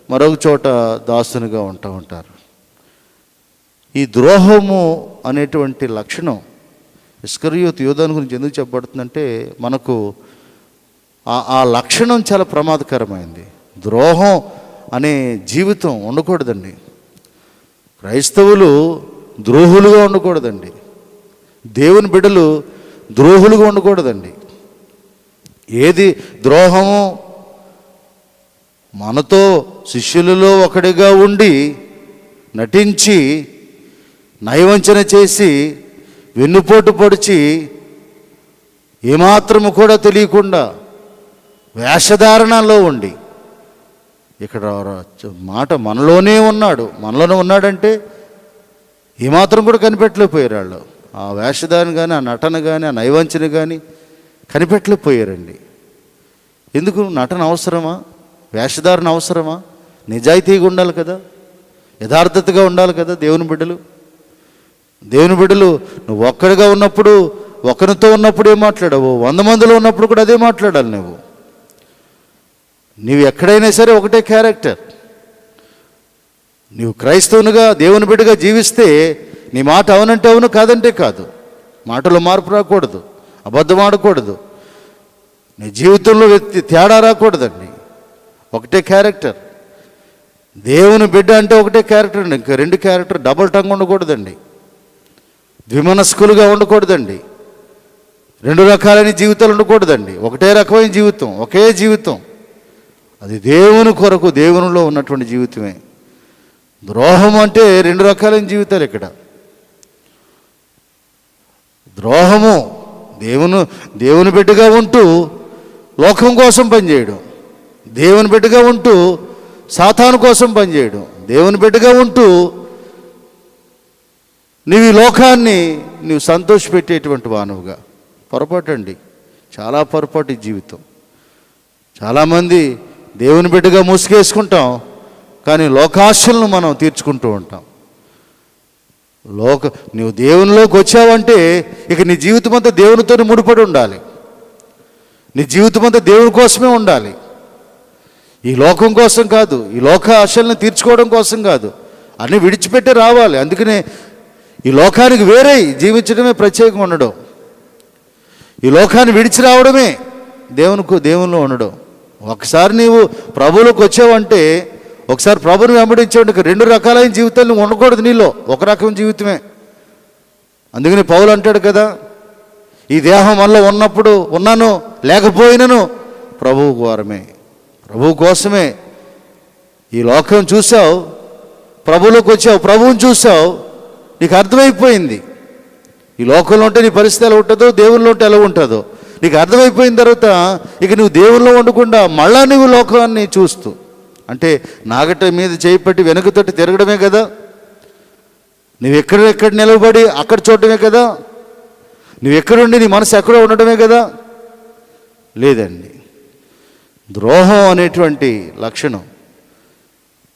మరొక చోట దాసునిగా ఉంటూ ఉంటారు. ఈ ద్రోహము అనేటువంటి లక్షణం ఇస్కరియోతు యోధాను గురించి ఎందుకు చెప్పబడుతుందంటే, మనకు ఆ లక్షణం చాలా ప్రమాదకరమైంది. ద్రోహం అనే జీవితం ఉండకూడదండి. క్రైస్తవులు ద్రోహులుగా ఉండకూడదండి. దేవుని బిడ్డలు ద్రోహులుగా ఉండకూడదండి. ఏది ద్రోహము? మనతో శిష్యులలో ఒకడిగా ఉండి నటించి నయవంచన చేసి వెన్నుపోటు పొడిచి ఏమాత్రము కూడా తెలియకుండా వేషధారణలో ఉండి, ఇక్కడ మాట మనలోనే ఉన్నాడంటే ఏమాత్రం కూడా కనిపెట్టలేకపోయారు వాళ్ళు. ఆ వేషధారణ కానీ, ఆ నటన కానీ, ఆ నైవంచన కానీ కనిపెట్టలేకపోయారండి. ఎందుకు? నటన అవసరమా? వేషధారణ అవసరమా? నిజాయితీగా ఉండాలి కదా, యథార్థతగా ఉండాలి కదా. దేవుని బిడ్డలు నువ్వు ఒక్కడిగా ఉన్నప్పుడు, ఒకరితో ఉన్నప్పుడు ఏం మాట్లాడవు, 100 మందిలో ఉన్నప్పుడు కూడా అదే మాట్లాడాలి. నువ్వు ఎక్కడైనా సరే ఒకటే క్యారెక్టర్. నువ్వు క్రైస్తవునిగా దేవుని బిడ్డగా జీవిస్తే నీ మాట అవునంటే అవును, కాదంటే కాదు. మాటలో మార్పు రాకూడదు, అబద్ధం ఆడకూడదు, నీ జీవితంలో తేడా రాకూడదండి. ఒకటే క్యారెక్టర్. దేవుని బిడ్డ అంటే ఒకటే క్యారెక్టర్ అండి. ఇంకా 2 క్యారెక్టర్ డబుల్ టంగ్ ఉండకూడదండి. ద్విమనస్కులుగా ఉండకూడదండి. 2 రకాలైన జీవితాలు ఉండకూడదండి. ఒకటే రకమైన జీవితం, ఒకే జీవితం. అది దేవుని కొరకు, దేవునిలో ఉన్నటువంటి జీవితమే. ద్రోహం అంటే 2 రకాలైన జీవితాలు. ఇక్కడ ద్రోహము దేవుని బిడ్డగా ఉంటూ లోకం కోసం పనిచేయడం, దేవుని బిడ్డగా ఉంటూ సాతాను కోసం పనిచేయడం, దేవుని బిడ్డగా ఉంటూ నీవు ఈ లోకాన్ని నీవు సంతోషపెట్టేటువంటి వానువుగా. పొరపాటు అండి, చాలా పొరపాటు ఈ జీవితం. చాలామంది దేవుని బిడ్డగా ముసుగేసుకుంటాం, కానీ లోకాశలను మనం తీర్చుకుంటూ ఉంటాం. నువ్వు దేవునిలోకి వచ్చావంటే ఇక నీ జీవితం అంతా దేవునితో ముడిపడి ఉండాలి. నీ జీవితం అంతా దేవుని కోసమే ఉండాలి. ఈ లోకం కోసం కాదు, ఈ లోక ఆశలను తీర్చుకోవడం కోసం కాదు, అన్నీ విడిచిపెట్టి రావాలి. అందుకనే ఈ లోకానికి వేరే జీవించడమే ప్రత్యేకంగా ఉండడం, ఈ లోకాన్ని విడిచి రావడమే దేవునిలో ఉండడం. ఒకసారి నీవు ప్రభువులోకి వచ్చావంటే, ఒకసారి ప్రభుని వెంబడించావు, రెండు రకాలైన జీవితాలు నువ్వు ఉండకూడదు. నీలో ఒక రకం జీవితమే. అందుకని పౌలు అంటాడు కదా, ఈ దేహం మనలో ఉన్నప్పుడు ఉన్నాను, లేకపోయినను ప్రభువు కోరమే, ప్రభువు కోసమే. ఈ లోకం చూసావు, ప్రభువులోకి వచ్చావు, ప్రభువుని చూసావు, నీకు అర్థమైపోయింది ఈ లోకంలో ఉంటే నీ పరిస్థితి ఎలా ఉంటుందో, దేవుల్లో ఉంటే ఎలా ఉంటుందో నీకు అర్థమైపోయిన తర్వాత ఇక నువ్వు దేవుల్లో ఉండకుండా మళ్ళా నువ్వు లోకాన్ని చూస్తూ, అంటే నాగట మీద చేయిపట్టి వెనుకతోటి తిరగడమే కదా. నువ్వు ఎక్కడ నిలబడి అక్కడ చూడటమే కదా. నువ్వు ఎక్కడుండి నీ మనసు ఎక్కడో ఉండడమే కదా. లేదండి, ద్రోహం అనేటువంటి లక్షణం.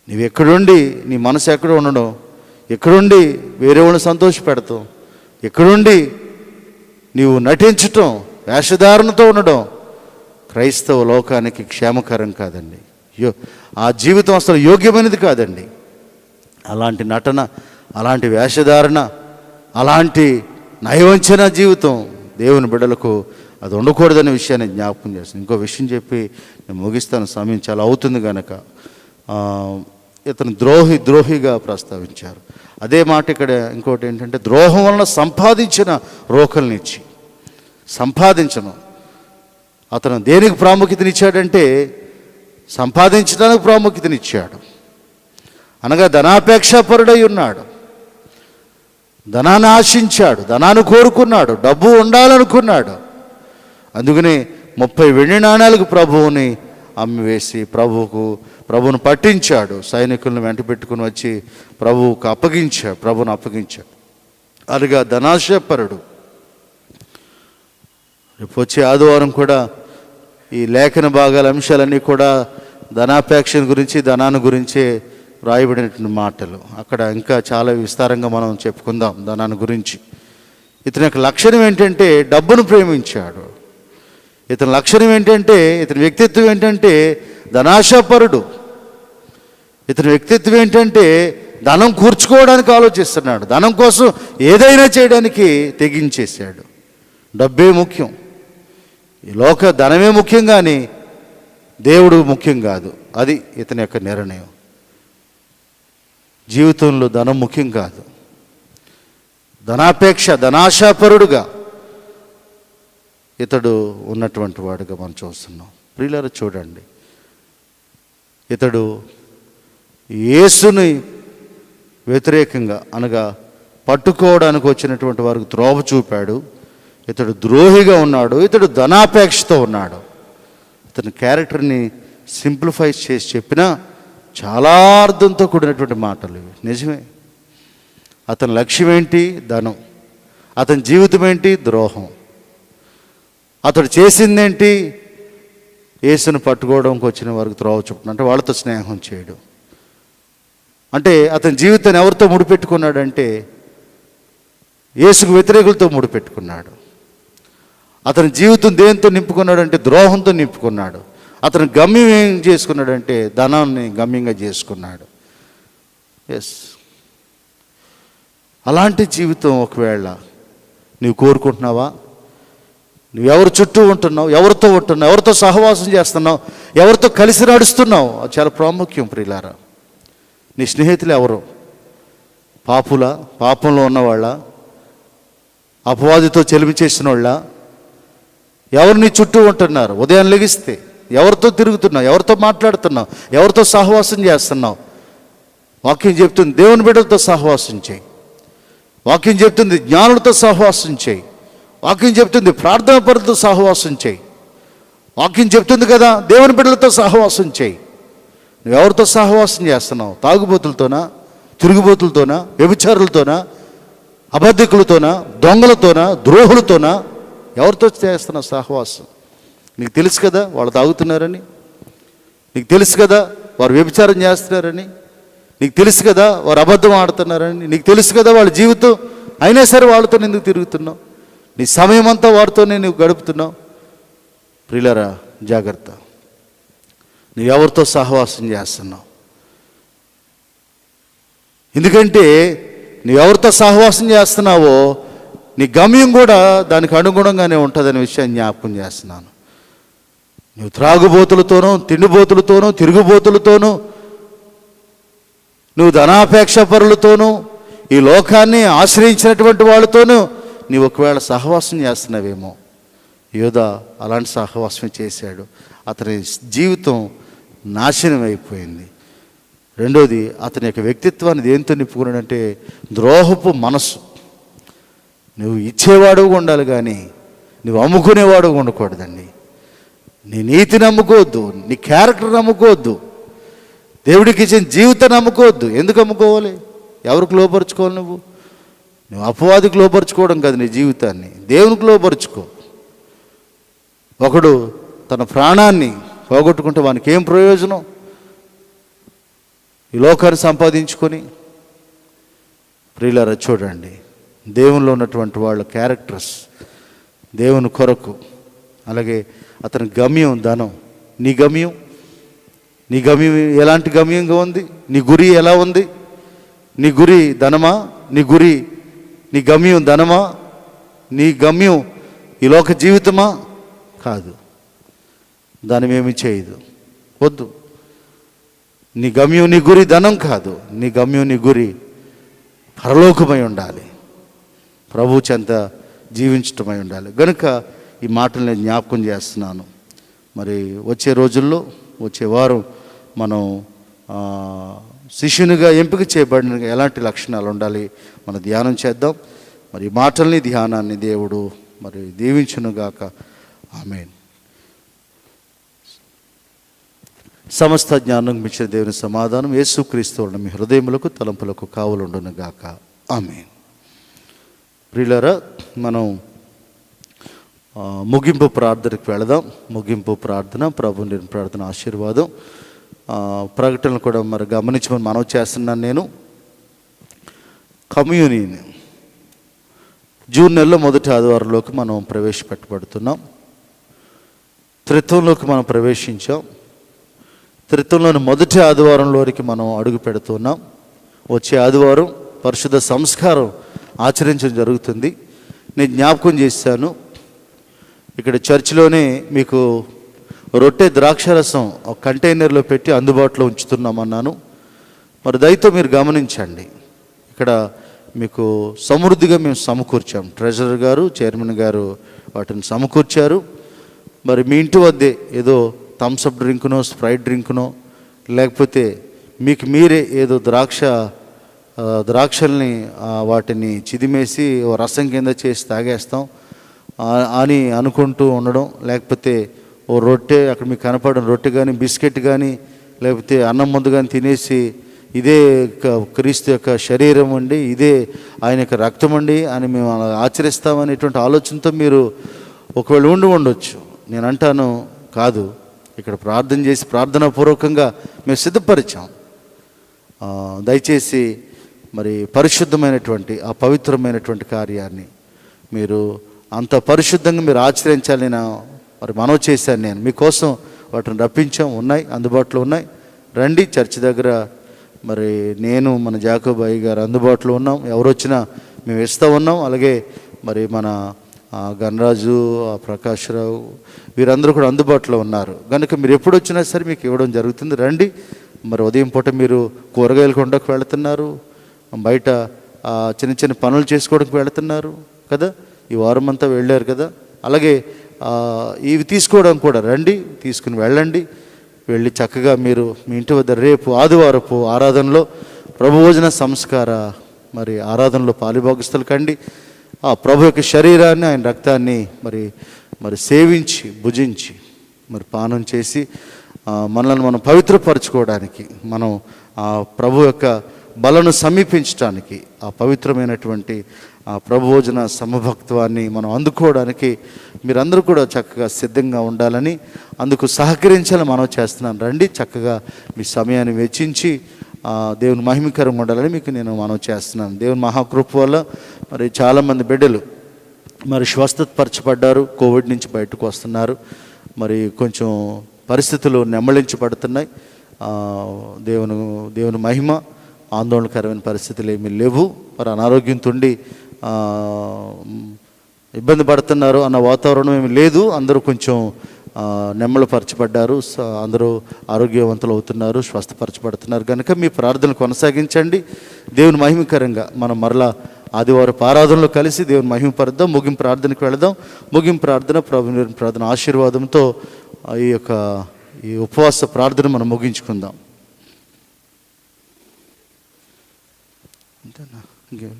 నువ్వు ఎక్కడుండి నీ మనసు ఎక్కడో ఉండడం, ఎక్కడుండి వేరే వాళ్ళని సంతోషపెడతాం, ఎక్కడుండి నీవు నటించటం, వేషధారణతో ఉండడం క్రైస్తవ లోకానికి క్షేమకరం కాదండి. ఆ జీవితం అసలు యోగ్యమైనది కాదండి. అలాంటి నటన, అలాంటి వేషధారణ, అలాంటి నయవంచన జీవితం దేవుని బిడ్డలకు అది ఉండకూడదనే విషయాన్ని జ్ఞాపకం చేస్తాను. ఇంకో విషయం చెప్పి నేను ముగిస్తాను, సమయం చాలా అవుతుంది కనుక. ఇతను ద్రోహిగా ప్రస్తావించారు. అదే మాట ఇక్కడ ఇంకోటి ఏంటంటే, ద్రోహం వలన సంపాదించిన రోకల్నిచ్చి సంపాదించను. అతను దేనికి ప్రాముఖ్యతనిచ్చాడంటే సంపాదించడానికి ప్రాముఖ్యతనిచ్చాడు. అనగా ధనాపేక్షాపరుడై ఉన్నాడు, ధనాన్ని ఆశించాడు, ధనాన్ని కోరుకున్నాడు, డబ్బు ఉండాలనుకున్నాడు. అందుకని 30 వెండి నాణాలకు ప్రభువుని అమ్మివేసి ప్రభువును పట్టించాడు. సైనికులను వెంట పెట్టుకుని వచ్చి ప్రభువుని అప్పగించాడు. అలాగా ధనాశపరుడు. రేపు వచ్చే ఆదివారం కూడా ఈ లేఖన భాగాల అంశాలన్నీ కూడా ధనాపేక్ష గురించి, ధనాన్ని గురించే రాయబడినటువంటి మాటలు. అక్కడ ఇంకా చాలా విస్తారంగా మనం చెప్పుకుందాం ధనాన్ని గురించి. ఇతని యొక్క లక్షణం ఏంటంటే డబ్బును ప్రేమించాడు. ఇతని లక్షణం ఏంటంటే, ఇతని వ్యక్తిత్వం ఏంటంటే ధనాశపరుడు. ఇతని వ్యక్తిత్వం ఏంటంటే ధనం కూర్చుకోవడానికి ఆలోచిస్తున్నాడు, ధనం కోసం ఏదైనా చేయడానికి తెగించేశాడు. డబ్బే ముఖ్యం, ఈ ధనమే ముఖ్యం, కానీ దేవుడు ముఖ్యం కాదు. అది ఇతని యొక్క నిర్ణయం. జీవితంలో ధనం ముఖ్యం కాదు. ధనాశాపరుడుగా ఇతడు ఉన్నటువంటి వాడుగా మనం చూస్తున్నాం. ప్రియులారా చూడండి, ఇతడు యేసుని వ్యతిరేకంగా అనగా పట్టుకోవడానికి వచ్చినటువంటి వారికి త్రోవ చూపాడు. ఇతడు ద్రోహిగా ఉన్నాడు, ఇతడు ధనాపేక్షతో ఉన్నాడు. ఇతని క్యారెక్టర్ని సింప్లిఫై చేసి చెప్పినా చాలా అర్థంతో కూడినటువంటి మాటలు ఇవి. నిజమే. అతని లక్ష్యం ఏంటి? ధనం. అతని జీవితం ఏంటి? ద్రోహం. అతడు చేసిందేంటి? యేసును పట్టుకోవడానికి వచ్చిన వారికి త్రోవ చూపడం, అంటే వాళ్ళతో స్నేహం చేయడం. అంటే అతని జీవితాన్ని ఎవరితో ముడిపెట్టుకున్నాడంటే యేసుకు వ్యతిరేకులతో ముడిపెట్టుకున్నాడు. అతని జీవితం దేంతో నింపుకున్నాడంటే ద్రోహంతో నింపుకున్నాడు. అతను గమ్యం ఏం చేసుకున్నాడంటే ధనాన్ని గమ్యంగా చేసుకున్నాడు. ఎస్, అలాంటి జీవితం ఒకవేళ నీవు కోరుకుంటున్నావా? నువ్వెవరి చుట్టూ ఉంటున్నావు, ఎవరితో ఉంటున్నావు, ఎవరితో సహవాసం చేస్తున్నావు, ఎవరితో కలిసి నడుస్తున్నావు, అది చాలా ప్రాముఖ్యం. ప్రియులారా, నీ స్నేహితులు ఎవరు? పాపంలో ఉన్నవాళ్ళ, అపవాదితో చెలిమి చేసిన వాళ్ళ, ఎవరు నీ చుట్టూ ఉంటున్నారు? ఉదయం లెగిస్తే ఎవరితో తిరుగుతున్నావు, ఎవరితో మాట్లాడుతున్నావు, ఎవరితో సహవాసం చేస్తున్నావు? వాక్యం చెప్తుంది దేవుని బిడ్డలతో సహవాసం చేయి. వాక్యం చెప్తుంది జ్ఞానులతో సహవాసం చేయి. వాక్యం చెప్తుంది ప్రార్థనా పరులతో సహవాసం చేయి. వాక్యం చెప్తుంది కదా, దేవుని బిడ్డలతో సహవాసం చేయి. నువ్వు ఎవరితో సహవాసం చేస్తున్నావు? తాగుబోతులతోనా, తిరుగుబోతులతోనా, వ్యభిచారులతోనా, అబద్ధికులతోనా, దొంగలతోనా, ద్రోహులతోనా? ఎవరితో చేస్తున్నావు సహవాసం? నీకు తెలుసు కదా వాళ్ళు తాగుతున్నారని, నీకు తెలుసు కదా వారు వ్యభిచారం చేస్తున్నారని, నీకు తెలుసు కదా వారు అబద్ధం ఆడుతున్నారని, నీకు తెలుసు కదా వాళ్ళ జీవితం. అయినా సరే వాళ్ళతో ఎందుకు తిరుగుతున్నావు? నీ సమయం అంతా వారితోనే నువ్వు గడుపుతున్నావు. ప్రియులారా, జాగ్రత్త. నువ్వు ఎవరితో సహవాసం చేస్తున్నావు? ఎందుకంటే నువ్వు ఎవరితో సహవాసం చేస్తున్నావో నీ గమ్యం కూడా దానికి అనుగుణంగానే ఉంటుందనే విషయాన్ని జ్ఞాపకం చేస్తున్నాను. నువ్వు త్రాగుబోతులతోనూ, తిండిబోతులతోనూ, తిరుగుబోతులతోనూ, నువ్వు ధనాపేక్ష పరులతోనూ, ఈ లోకాన్ని ఆశ్రయించినటువంటి వాళ్ళతోనూ నీవు ఒకవేళ సహవాసం చేస్తున్నావేమో. యోధా అలాంటి సహవాసం చేశాడు. అతని జీవితం నాశనం అయిపోయింది. రెండోది, అతని యొక్క వ్యక్తిత్వాన్ని దేంతో నింపుకున్నాడంటే ద్రోహపు మనస్సు. నువ్వు ఇచ్చేవాడు ఉండాలి కానీ నువ్వు అమ్ముకునేవాడు ఉండకూడదండి. నీ నీతిని నమ్ముకోవద్దు, నీ క్యారెక్టర్ నమ్ముకోవద్దు, దేవుడికి ఇచ్చిన జీవితాన్ని నమ్ముకోవద్దు. ఎందుకు అమ్ముకోవాలి? ఎవరికి లోపరుచుకోవాలి? నువ్వు అపవాదికి లోపరుచుకోవడం కాదు, నీ జీవితాన్ని దేవునికి లోపరుచుకో. ఒకడు తన ప్రాణాన్ని పోగొట్టుకుంటే వానికి ఏం ప్రయోజనం? ఈ లోకాన్ని సంపాదించుకొని. ప్రియులారా, చూడండి, దేవునిలో ఉన్నటువంటి వాళ్ళ క్యారెక్టర్స్ దేవుని కొరకు, అలాగే అతని గమ్యం ధనం. నీ గమ్యం ఎలాంటి గమ్యంగా ఉంది? నీ గురి ఎలా ఉంది? నీ గురి ధనమా? నీ గమ్యం ధనమా? నీ గమ్యం ఈ లోక జీవితమా? కాదు. దానిమేమి చేయదు, వద్దు. నీ గమ్యం, నీ గురి ధనం కాదు. నీ గమ్యం, నీ గురి పరలోకమై ఉండాలి, ప్రభు చెంత జీవించటమై ఉండాలి. కనుక ఈ మాటలు నేను జ్ఞాపకం చేస్తున్నాను. మరి వచ్చే రోజుల్లో, వచ్చే వారం మనం శిష్యునిగా ఎంపిక చేయబడిన ఎలాంటి లక్షణాలు ఉండాలి మనం ధ్యానం చేద్దాం. మరి ఈ మాటల్ని, ధ్యానాన్ని దేవుడు మరి దీవించునుగాక. ఆమేన్. సమస్త జ్ఞానం మించిన దేవుని సమాధానం యేసుక్రీస్తు వలన మీ హృదయములకు తలంపులకు కావలుండునుగాక. ఆమేన్. ప్రియులారా, మనం ముగింపు ప్రార్థనకు వెళదాం. ముగింపు ప్రార్థన, ప్రభు నిర్ణ ప్రార్థన ఆశీర్వాదం. ప్రకటనలు కూడా మరి గమనించమని మనవి చేస్తున్నాను. నేను కమ్యూనియన్ జూన్ నెలలో మొదటి ఆదివారంలోకి మనం ప్రవేశపెట్టబడుతున్నాం. త్రిత్వంలోకి మనం ప్రవేశించాం. త్రిత్వంలోని మొదటి ఆదివారంలోనికి మనం అడుగు పెడుతున్నాం. వచ్చే ఆదివారం పరిశుద్ధ సంస్కారం ఆచరించడం జరుగుతుంది. నేను జ్ఞాపకం చేశాను, ఇక్కడ చర్చిలోనే మీకు రొట్టె ద్రాక్షరసం ఒక కంటైనర్లో పెట్టి అందుబాటులో ఉంచుతున్నామన్నాను. మరి దయతో మీరు గమనించండి, ఇక్కడ మీకు సమృద్ధిగా మేము సమకూర్చాం. ట్రెజరర్ గారు, చైర్మన్ గారు వాటిని సమకూర్చారు. మరి మీ ఇంటి వద్దే ఏదో థమ్సప్ డ్రింకునో, స్ప్రైట్ డ్రింకునో, లేకపోతే మీకు మీరే ఏదో ద్రాక్షల్ని వాటిని చిదిమేసి రసం కింద చేసి తాగేస్తాం అని అనుకుంటూ ఉండడం, లేకపోతే ఓ రొట్టె అక్కడ మీకు కనపడిన రొట్టె కానీ, బిస్కెట్ కానీ, లేకపోతే అన్నం ముందు కానీ తినేసి ఇదే క్రీస్తు యొక్క శరీరం అండి, ఇదే ఆయన యొక్క రక్తం అండి అని మేము ఆచరిస్తామనేటువంటి ఆలోచనతో మీరు ఒకవేళ ఉండొచ్చు. నేను అంటాను, కాదు, ఇక్కడ ప్రార్థన చేసి ప్రార్థనాపూర్వకంగా మేము సిద్ధపరిచాం. దయచేసి మరి పరిశుద్ధమైనటువంటి ఆ పవిత్రమైనటువంటి కార్యాన్ని మీరు అంత పరిశుద్ధంగా మీరు ఆచరించాలని మరి మనవి చేశాను. నేను మీకోసం వాటిని రప్పించాం, ఉన్నాయి, అందుబాటులో ఉన్నాయి. రండి, చర్చి దగ్గర మరి నేను, మన జాకోబాయి గారు అందుబాటులో ఉన్నాం. ఎవరు వచ్చినా మేము ఇస్తూ ఉన్నాం. అలాగే మరి మన గణరాజు, ప్రకాశ్రావు వీరందరూ కూడా అందుబాటులో ఉన్నారు. కనుక మీరు ఎప్పుడు వచ్చినా సరే మీకు ఇవ్వడం జరుగుతుంది. రండి. మరి ఉదయం పూట మీరు కూరగాయల కొండకు వెళుతున్నారు, బయట చిన్న చిన్న పనులు చేసుకోవడానికి వెళుతున్నారు కదా, ఈ వారం అంతా వెళ్ళారు కదా. అలాగే ఇవి తీసుకోవడం కూడా రండి, తీసుకుని వెళ్ళండి. వెళ్ళి చక్కగా మీరు మీ ఇంటి వద్ద రేపు ఆదివారపు ఆరాధనలో ప్రభుభోజన సంస్కార మరి ఆరాధనలో పాలుభాగస్తులు కండి. ఆ ప్రభు యొక్క శరీరాన్ని, ఆయన రక్తాన్ని మరి సేవించి భుజించి మరి పానం చేసి మనల్ని మనం పవిత్రపరచుకోవడానికి, మనం ఆ ప్రభు యొక్క బలను సమీపించడానికి, ఆ పవిత్రమైనటువంటి ఆ ప్రభుభోజన సమభక్త్వాన్ని మనం అందుకోవడానికి మీరందరూ కూడా చక్కగా సిద్ధంగా ఉండాలని, అందుకు సహకరించాలని మనం చేస్తున్నాను. రండి, చక్కగా మీ సమయాన్ని వెచ్చించి దేవుని మహిమకరంగా ఉండాలని మీకు నేను మనం చేస్తున్నాను. దేవుని మహాకృప వల్ల మరి చాలామంది బిడ్డలు మరి స్వస్థతపరచబడ్డారు, కోవిడ్ నుంచి బయటకు వస్తున్నారు. మరి కొంచెం పరిస్థితులు నెమ్మళించబడుతున్నాయి. దేవుని మహిమ, ఆందోళనకరమైన పరిస్థితులు ఏమీ లేవు. మరి అనారోగ్యంతో ఇబ్బంది పడుతున్నారు అన్న వాతావరణం ఏమి లేదు. అందరూ కొంచెం నెమ్మలపరచబడ్డారు, అందరూ ఆరోగ్యవంతులు అవుతున్నారు, స్వస్థపరచబడుతున్నారు. కనుక మీ ప్రార్థనలు కొనసాగించండి. దేవుని మహిమకరంగా మనం మరలా ఆదివారం ఆరాధనలో కలిసి దేవుని మహిమపరుద్దాం. ముగింపు ప్రార్థనకు వెళదాం. ముగింపు ప్రార్థన ప్రభు ప్రార్థన ఆశీర్వాదంతో ఈ ఉపవాస ప్రార్థన మనం ముగించుకుందాం. అంతేనా? ఇంకేం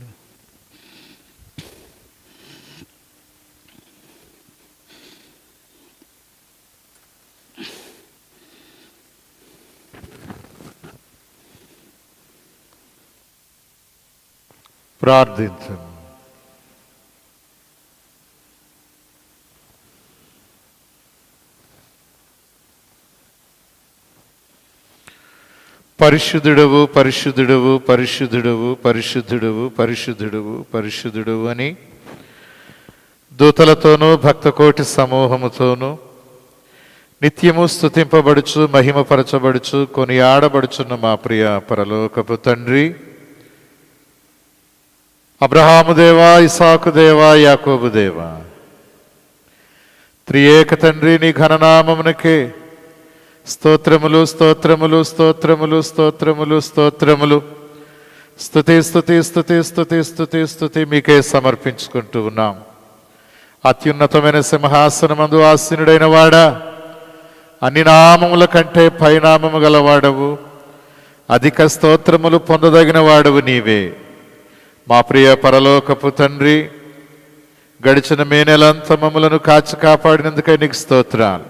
ప్రార్థించండి. పరిశుద్ధుడవు, పరిశుద్ధుడవు, పరిశుద్ధుడవు, పరిశుద్ధుడవు, పరిశుద్ధుడవు, పరిశుద్ధుడవు అని దూతలతోనూ భక్తకోటి సమూహముతోనూ నిత్యము స్తుతింపబడుచు మహిమపరచబడుచు కొనియాడబడుచున్న మా ప్రియ పరలోకపు తండ్రి, అబ్రహాము దేవా, ఇసాకు దేవా, యాకోబు దేవా, త్రియేక తండ్రి నీ ఘననామమునకే స్తోత్రములు, స్తోత్రములు, స్తోత్రములు, స్తోత్రములు, స్తోత్రములు, స్తుతి స్తుతి స్తుతి స్తుతి స్తుతి స్తుతి మీకే సమర్పించుకుంటూ ఉన్నాం. అత్యున్నతమైన సింహాసనమందు ఆసీనుడైన వాడా, అన్ని నామముల కంటే పైనామము గలవాడవు, అధిక స్తోత్రములు పొందదగిన వాడవు నీవే. మా ప్రియ పరలోకపు తండ్రి, గడిచిన మే నెలంతా మమ్మలను కాచి కాపాడినందుకై నీకు స్తోత్రాలు.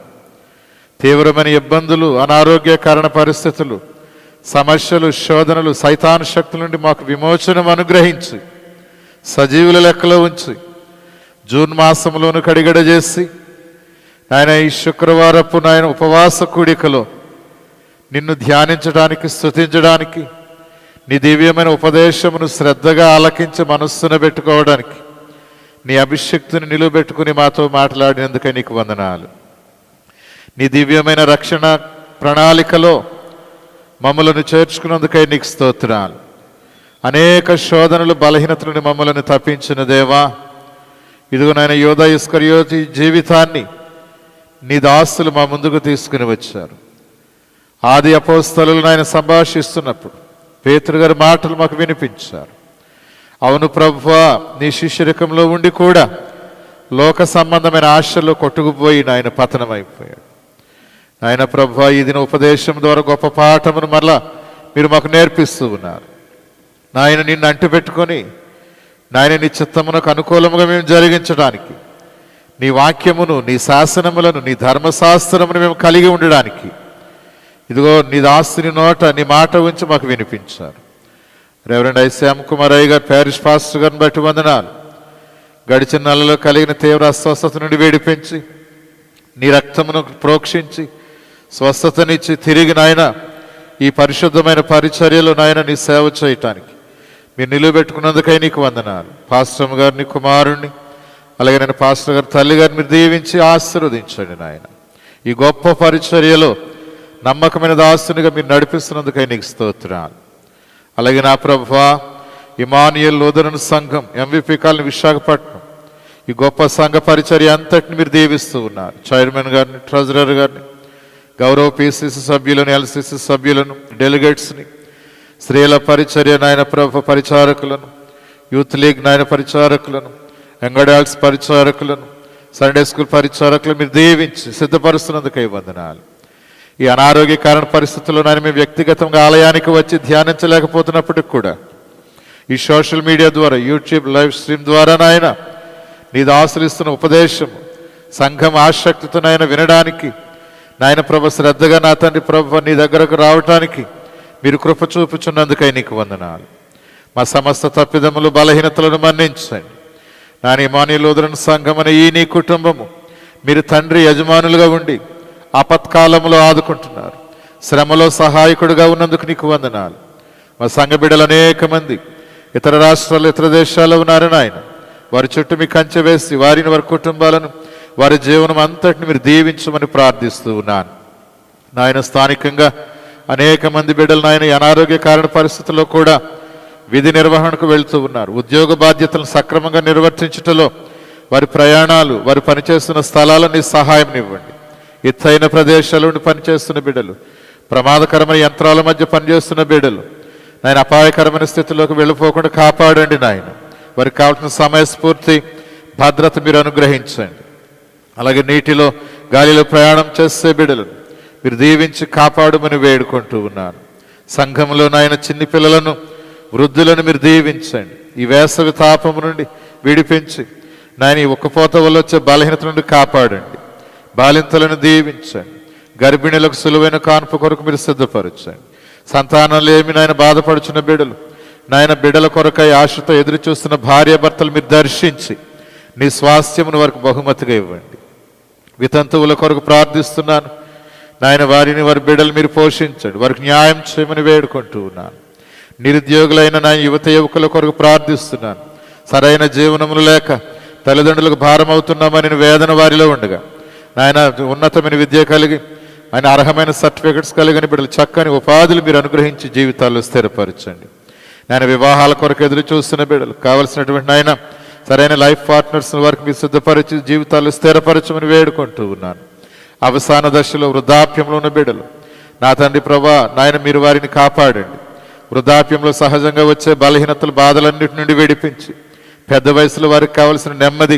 తీవ్రమైన ఇబ్బందులు, అనారోగ్య కారణ పరిస్థితులు, సమస్యలు, శోధనలు, సైతాను శక్తుల నుండి మాకు విమోచనం అనుగ్రహించి సజీవుల లెక్కలో ఉంచి జూన్ మాసంలోను కడిగడ చేసి నాయన ఈ శుక్రవారపు నాయన ఉపవాస కూడికలో నిన్ను ధ్యానించడానికి, స్తుతించడానికి, నీ దివ్యమైన ఉపదేశమును శ్రద్ధగా ఆలకించి మనస్సును పెట్టుకోవడానికి, నీ అభిషక్తిని నిలువబెట్టుకుని మాతో మాట్లాడినందుకే నీకు వందనాలు. నీ దివ్యమైన రక్షణ ప్రణాళికలో మమ్మలను చేర్చుకున్నందుకై నీకు స్తోత్రాలు. అనేక శోధనలు, బలహీనతలను మమ్మల్ని తప్పించిన దేవా, ఇదిగో నాయన యోధ ఇస్కరియోతి జీవితాన్ని నీ దాసులు మా ముందుకు తీసుకుని వచ్చారు. ఆది అపోస్తలులను ఆయన సంభాషిస్తున్నప్పుడు పేతురు గారి మాటలు మాకు వినిపించారు. అవును ప్రభువా, నీ శిష్యరికంలో ఉండి కూడా లోక సంబంధమైన ఆశల్లో కొట్టుకుపోయి ఆయన పతనమైపోయాడు. ఆయన ప్రభువా, ఈ దిన ఉపదేశం ద్వారా గొప్ప పాఠమును మరలా మీరు మాకు నేర్పిస్తూ ఉన్నారు. నాయన నిన్ను అంటుపెట్టుకొని నాయన నీ చిత్తమునకు అనుకూలముగా మేము జరిగించడానికి, నీ వాక్యమును, నీ శాసనములను, నీ ధర్మశాస్త్రమును మేము కలిగి ఉండడానికి ఇదిగో నీ దాసుని నోట నీ మాట ఉంచి మాకు వినిపించారు. రెవరెండ్ శ్యామ్ కుమార్ అయ్య గారు, ప్యారిష్ పాస్టర్ గారిని బట్టి వందనాలు. గడిచిన నెలలో కలిగిన తీవ్ర అస్వస్థత నుండి వేడిపించి నీ రక్తమును ప్రోక్షించి స్వస్థతనిచ్చి తిరిగి నాయన ఈ పరిశుద్ధమైన పరిచర్యలో నాయన నీ సేవ చేయటానికి మీరు నిలువబెట్టుకున్నందుకై నీకు వందనాలు. పాస్టర్ గారిని, కుమారుణ్ణి, అలాగే నేను పాస్టర్ గారి తల్లి గారిని మీరు దీవించి ఆశీర్వదించండి నాయన. ఈ గొప్ప పరిచర్యలో నమ్మకమైన దాసునిగా మీరు నడిపిస్తున్నందుకై నీకు స్తోత్రాలు. అలాగే నా ప్రభువా, ఇమానియల్ లూథరన్ సంఘం MVP కాలనీ విశాఖపట్నం, ఈ గొప్ప సంఘ పరిచర్య అంతటిని మీరు దీవిస్తూ ఉన్నారు. చైర్మన్ గారిని, ట్రెజరర్ గారిని, గౌరవ PCC సభ్యులను, LCC సభ్యులను, డెలిగేట్స్ని, స్త్రీల పరిచర్య నాయన ప్రభు పరిచారకులను, యూత్ లీగ్ నాయన పరిచారకులను, యంగడాల్స్ పరిచారకులను, సండే స్కూల్ పరిచారకులను మీరు దీవించి సిద్ధపరుస్తున్నందుకై వందనాలు. ఈ అనారోగ్య కారణ పరిస్థితుల్లో నాయన మేము వ్యక్తిగతంగా ఆలయానికి వచ్చి ధ్యానించలేకపోతున్నప్పటికి కూడా ఈ సోషల్ మీడియా ద్వారా, యూట్యూబ్ లైవ్ స్ట్రీమ్ ద్వారా నాయన నీ దాసులు ఇస్తున్న ఉపదేశం సంఘం ఆసక్తితో నాయన వినడానికి నాయన ప్రభు శ్రద్ధగా నా తండ్రి ప్రభు నీ దగ్గరకు రావటానికి మీరు కృప చూపుచున్నందుకై నీకు వందనాలు. మా సమస్త తప్పిదములు బలహీనతలను మన్నించండి. నాని మాన్యులూదరన్ సంఘం అనే ఈ నీ కుటుంబము మీరు తండ్రి యజమానులుగా ఉండి ఆపత్కాలంలో ఆదుకుంటున్నారు. శ్రమలో సహాయకుడిగా ఉన్నందుకు నీకు వందనాలు. మా సంఘ బిడ్డలు అనేక మంది ఇతర రాష్ట్రాలు ఇతర దేశాల్లో ఉన్నారు నాయన. వారి చుట్టూ మీ కంచె వేసి వారిని వారి కుటుంబాలను వారి జీవనం అంతటిని మీరు దీవించమని ప్రార్థిస్తూ ఉన్నాను నాయన. స్థానికంగా అనేక మంది బిడ్డలు నాయన అనారోగ్య కారణ పరిస్థితుల్లో కూడా విధి నిర్వహణకు వెళ్తూ ఉన్నారు. ఉద్యోగ బాధ్యతలను సక్రమంగా నిర్వర్తించటంలో వారి ప్రయాణాలు వారు పనిచేస్తున్న స్థలాలని సహాయం ఇవ్వండి. ఎత్తైన ప్రదేశాల నుండి పనిచేస్తున్న బిడ్డలు, ప్రమాదకరమైన యంత్రాల మధ్య పనిచేస్తున్న బిడ్డలు నాయన అపాయకరమైన స్థితిలోకి వెళ్ళిపోకుండా కాపాడండి నాయన. వారికి కావాల్సిన సమయస్ఫూర్తి భద్రత మీరు అనుగ్రహించండి. అలాగే నీటిలో గాలిలో ప్రయాణం చేసే బిడ్డలను మీరు దీవించి కాపాడమని వేడుకుంటూ ఉన్నాను. సంఘంలో నాయన చిన్ని పిల్లలను వృద్ధులను మీరు దీవించండి. ఈ వేసవి తాపము నుండి విడిపించి నాయన ఈ ఒక్కపోత వల్ల వచ్చే బలహీనత నుండి కాపాడండి. బాలింతలను దీవించండి. గర్భిణులకు సులువైన కాన్పు కొరకు మీరు సిద్ధపరచండి. సంతానం లేమి నాయన బాధపడుచున్న బిడ్డలు నాయన బిడ్డల కొరకై ఆశతో ఎదురు చూస్తున్న భార్య భర్తలు మీరు దర్శించి నీ స్వాస్థ్యమును వారికి బహుమతిగా ఇవ్వండి. వితంతువుల కొరకు ప్రార్థిస్తున్నాను నాయన. వారిని వారి బిడ్డలు మీరు పోషించండి. వారికి న్యాయం చేయమని వేడుకుంటూ ఉన్నాను. నిరుద్యోగులైన నా యువత యువకుల కొరకు ప్రార్థిస్తున్నాను. సరైన జీవనములు లేక తల్లిదండ్రులకు భారం అవుతున్నామని వేదన వారిలో ఉండగా నాయన ఉన్నతమైన విద్య కలిగి ఆయన అర్హమైన సర్టిఫికెట్స్ కలిగిన బిడ్డలు చక్కని ఉపాధులు మీరు అనుగ్రహించి జీవితాల్లో స్థిరపరచండి. నాయన వివాహాల కొరకు ఎదురు చూస్తున్న బిడ్డలు కావలసినటువంటి నాయన సరైన లైఫ్ పార్ట్నర్స్ వారికి మీరు సిద్ధపరిచి జీవితాల్లో స్థిరపరచమని వేడుకుంటూ ఉన్నాను. అవసాన దశలో వృద్ధాప్యంలో ఉన్న బిడ్డలు నా తండ్రి ప్రభా నాయన మీరు వారిని కాపాడండి. వృద్ధాప్యంలో సహజంగా వచ్చే బలహీనతలు బాధలన్నిటి నుండి విడిపించి పెద్ద వయసులో వారికి కావలసిన నెమ్మది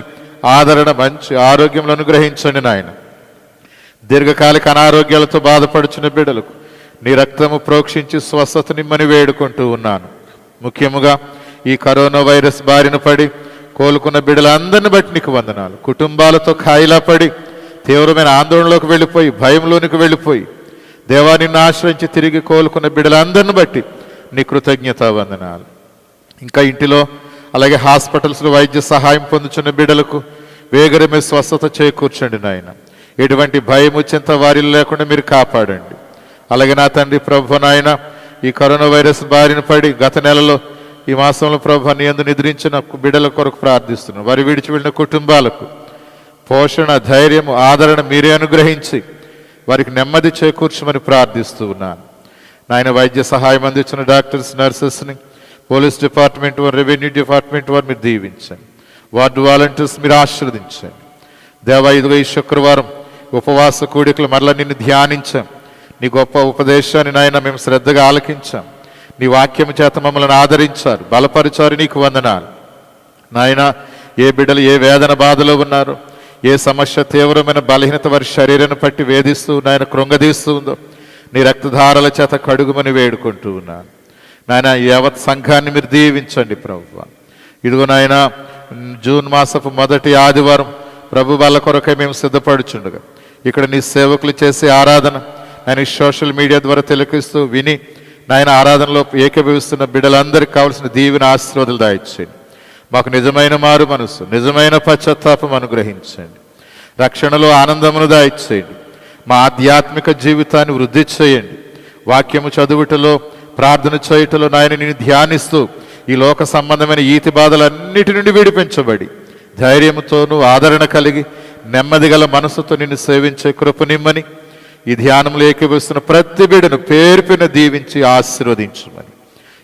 ఆదరణ మంచి ఆరోగ్యంలో అనుగ్రహించండి నాయన. దీర్ఘకాలిక అనారోగ్యాలతో బాధపడుచున్న బిడ్డలకు నీ రక్తము ప్రోక్షించి స్వస్థతనిమ్మని వేడుకుంటూ ఉన్నాను. ముఖ్యముగా ఈ కరోనా వైరస్ బారిన పడి కోలుకున్న బిడ్డలందరిని బట్టి నీకు వందనాలు. కుటుంబాలతో ఖాయిలా పడి తీవ్రమైన ఆందోళనలోకి వెళ్ళిపోయి భయంలోనికి వెళ్ళిపోయి దేవా నిన్ను ఆశ్రయించి తిరిగి కోలుకున్న బిడ్డలందరిని బట్టి నీ కృతజ్ఞతా వందనాలు. ఇంకా ఇంటిలో అలాగే హాస్పిటల్స్లో వైద్య సహాయం పొందుతున్న బిడ్డలకు వేగరమే స్వస్థత చేకూర్చండి నాయన. ఎటువంటి భయము చింత వారిలో లేకుండా మీరు కాపాడండి. అలాగే నా తండ్రి ప్రభు నాయన ఈ కరోనా వైరస్ బారిన పడి గత నెలలో ఈ మాసంలో ప్రభు నీ యందు నిద్రించిన బిడ్డల కొరకు ప్రార్థిస్తున్నాను. వారి విడిచి వెళ్ళిన కుటుంబాలకు పోషణ ధైర్యము ఆదరణ మీరే అనుగ్రహించి వారికి నెమ్మది చేకూర్చమని ప్రార్థిస్తూ ఉన్నాను నాయన. వైద్య సహాయం అందించిన డాక్టర్స్ నర్సెస్ని పోలీస్ డిపార్ట్మెంట్ వారు రెవెన్యూ డిపార్ట్మెంట్ వారు మీరు దీవించండి. వార్డు వాలంటీర్స్ మీరు ఆశీర్వదించండి. దేవా ఇదిగో ఈ శుక్రవారం ఉపవాస కూడికలు మరలా నిన్ను ధ్యానించాం. నీ గొప్ప ఉపదేశాన్ని నాయన మేము శ్రద్ధగా ఆలకించాం. నీ వాక్యం చేత మమ్మల్ని ఆదరించారు, బలపరిచారు. నీకు వందనాలు నాయన. ఏ బిడ్డలు ఏ వేదన బాధలో ఉన్నారు, ఏ సమస్య తీవ్రమైన బలహీనత వారి శరీరాన్ని పట్టి వేధిస్తూ నాయన కృంగదీస్తూ ఉందో నీ రక్తధారల చేత కడుగుమని వేడుకుంటూ ఉన్నాను నాయన. యావత్ సంఘాన్ని మీరు దీవించండి ప్రభువా. ఇదిగో నాయన జూన్ మాసపు మొదటి ఆదివారం ప్రభు వాళ్ళ కొరకై మేము సిద్ధపడుచుండగా ఇక్కడ నీ సేవకులు చేసే ఆరాధన ఆయన సోషల్ మీడియా ద్వారా తిలకిస్తూ విని నాయన ఆరాధనలో ఏకీభవిస్తున్న బిడ్డలందరికీ కావాల్సిన దీవెన ఆశీర్వాదాలు దాయిచ్చేయండి. మాకు నిజమైన మారు మనసు నిజమైన పశ్చాత్తాపం అనుగ్రహించండి. రక్షణలో ఆనందమును దాయిచ్చేయండి. మా ఆధ్యాత్మిక జీవితాన్ని వృద్ధి చేయండి. వాక్యము చదువుటలో ప్రార్థన చేయుటలో నాయన నిన్ను ధ్యానిస్తూ ఈ లోక సంబంధమైన ఈతి బాధలన్నిటి నుండి విడిపించబడి ధైర్యంతోనూ ఆదరణ కలిగి నెమ్మది గల మనసుతో నిన్ను సేవించే కృపనిమ్మని ఈ ధ్యానంలో ఏకీభవిస్తున్న ప్రతి బిడ్డను పేరుపైన దీవించి ఆశీర్వదించమని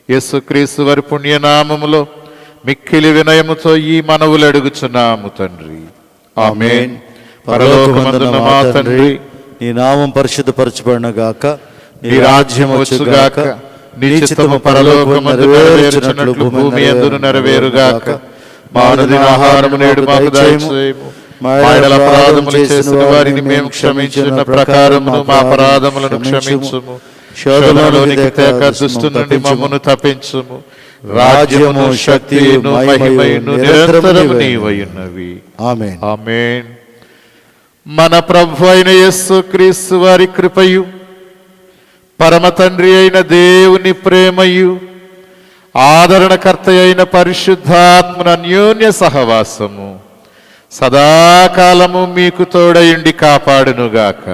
యేసుక్రీస్తు వారి పుణ్యనామములో మిక్కిలి వినయముతో ఈ మనవులు అడుగుచున్నాము తండ్రి. ఆమేన్. పరలోకమందున్న మా తండ్రి, నీ నామం పరిశుద్ధపరచబడిన గాక, నీ రాజ్యం వచ్చుగాక, నీ చిత్తము పరలోకమందు నెరవేరుచున్నట్లు భూమి యందును నెరవేరుగాక. మా అనుదిన ఆహారము నేడు మాకు దయచేయము. మా యెడల అపరాధములు చేసిన వారిని మేము క్షమించిన ప్రకారమును మా అపరాధములను క్షమించుము. శోధనలోనికి తేక దుష్టు నుండి మమ్మను తప్పించుము. రాజ్యము శక్తియును మహిమయును నిరంతరము నీవయున్నవి. ఆమేన్. ఆమేన్. మన ప్రభు అయిన యేసు క్రీస్తు వారి కృపయు, పరమ తండ్రి అయిన దేవుని ప్రేమయు, ఆదరణకర్త అయిన పరిశుద్ధాత్మన అన్యోన్య సహవాసము సదాకాలము మీకు తోడయుండి కాపాడునుగాక.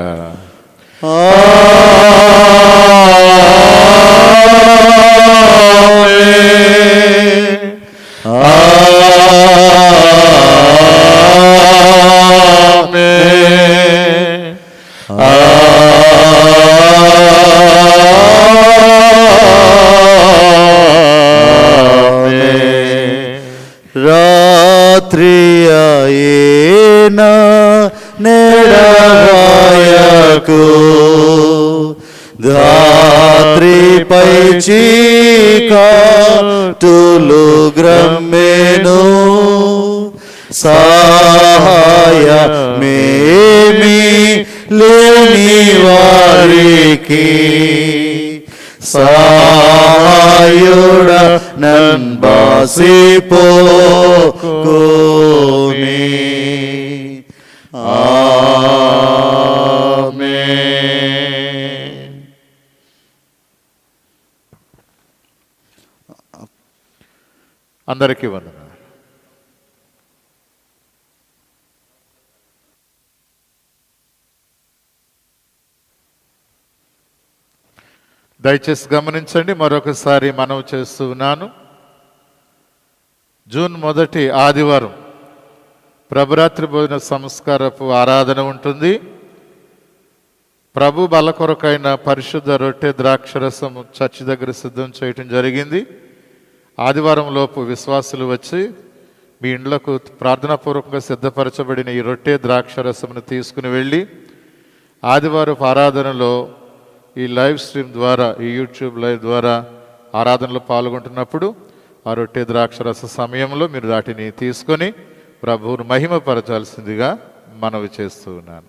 రాత్రియయేనా నెడవాయకు ధాత్రిపై చీకటులు గ్రమ్మెను సహాయమేమీ లేని వారికి సహాయుడ నన్బాసిపోకోని. ఆమేన్. అందరికీ వందనాలు. దయచేసి గమనించండి, మరొకసారి మనవి చేస్తూ ఉన్నాను. జూన్ 1 ఆదివారం ప్రభురాత్రి భోజన సంస్కారపు ఆరాధన ఉంటుంది. ప్రభు బల కొరకైన పరిశుద్ధ రొట్టె ద్రాక్షరసం చర్చి దగ్గర సిద్ధం చేయటం జరిగింది. ఆదివారం లోపు విశ్వాసులు వచ్చి మీ ఇండ్లకు ప్రార్థనాపూర్వకంగా సిద్ధపరచబడిన ఈ రొట్టె ద్రాక్షరసమును తీసుకుని వెళ్ళి ఆదివారం ఆరాధనలో ఈ లైవ్ స్ట్రీమ్ ద్వారా, ఈ యూట్యూబ్ లైవ్ ద్వారా ఆరాధనలో పాల్గొంటున్నప్పుడు ఆ రొట్టె ద్రాక్షరస సమయంలో మీరు వాటిని తీసుకొని ప్రభువును మహిమపరచాల్సిందిగా మనవి చేస్తూ ఉన్నాను.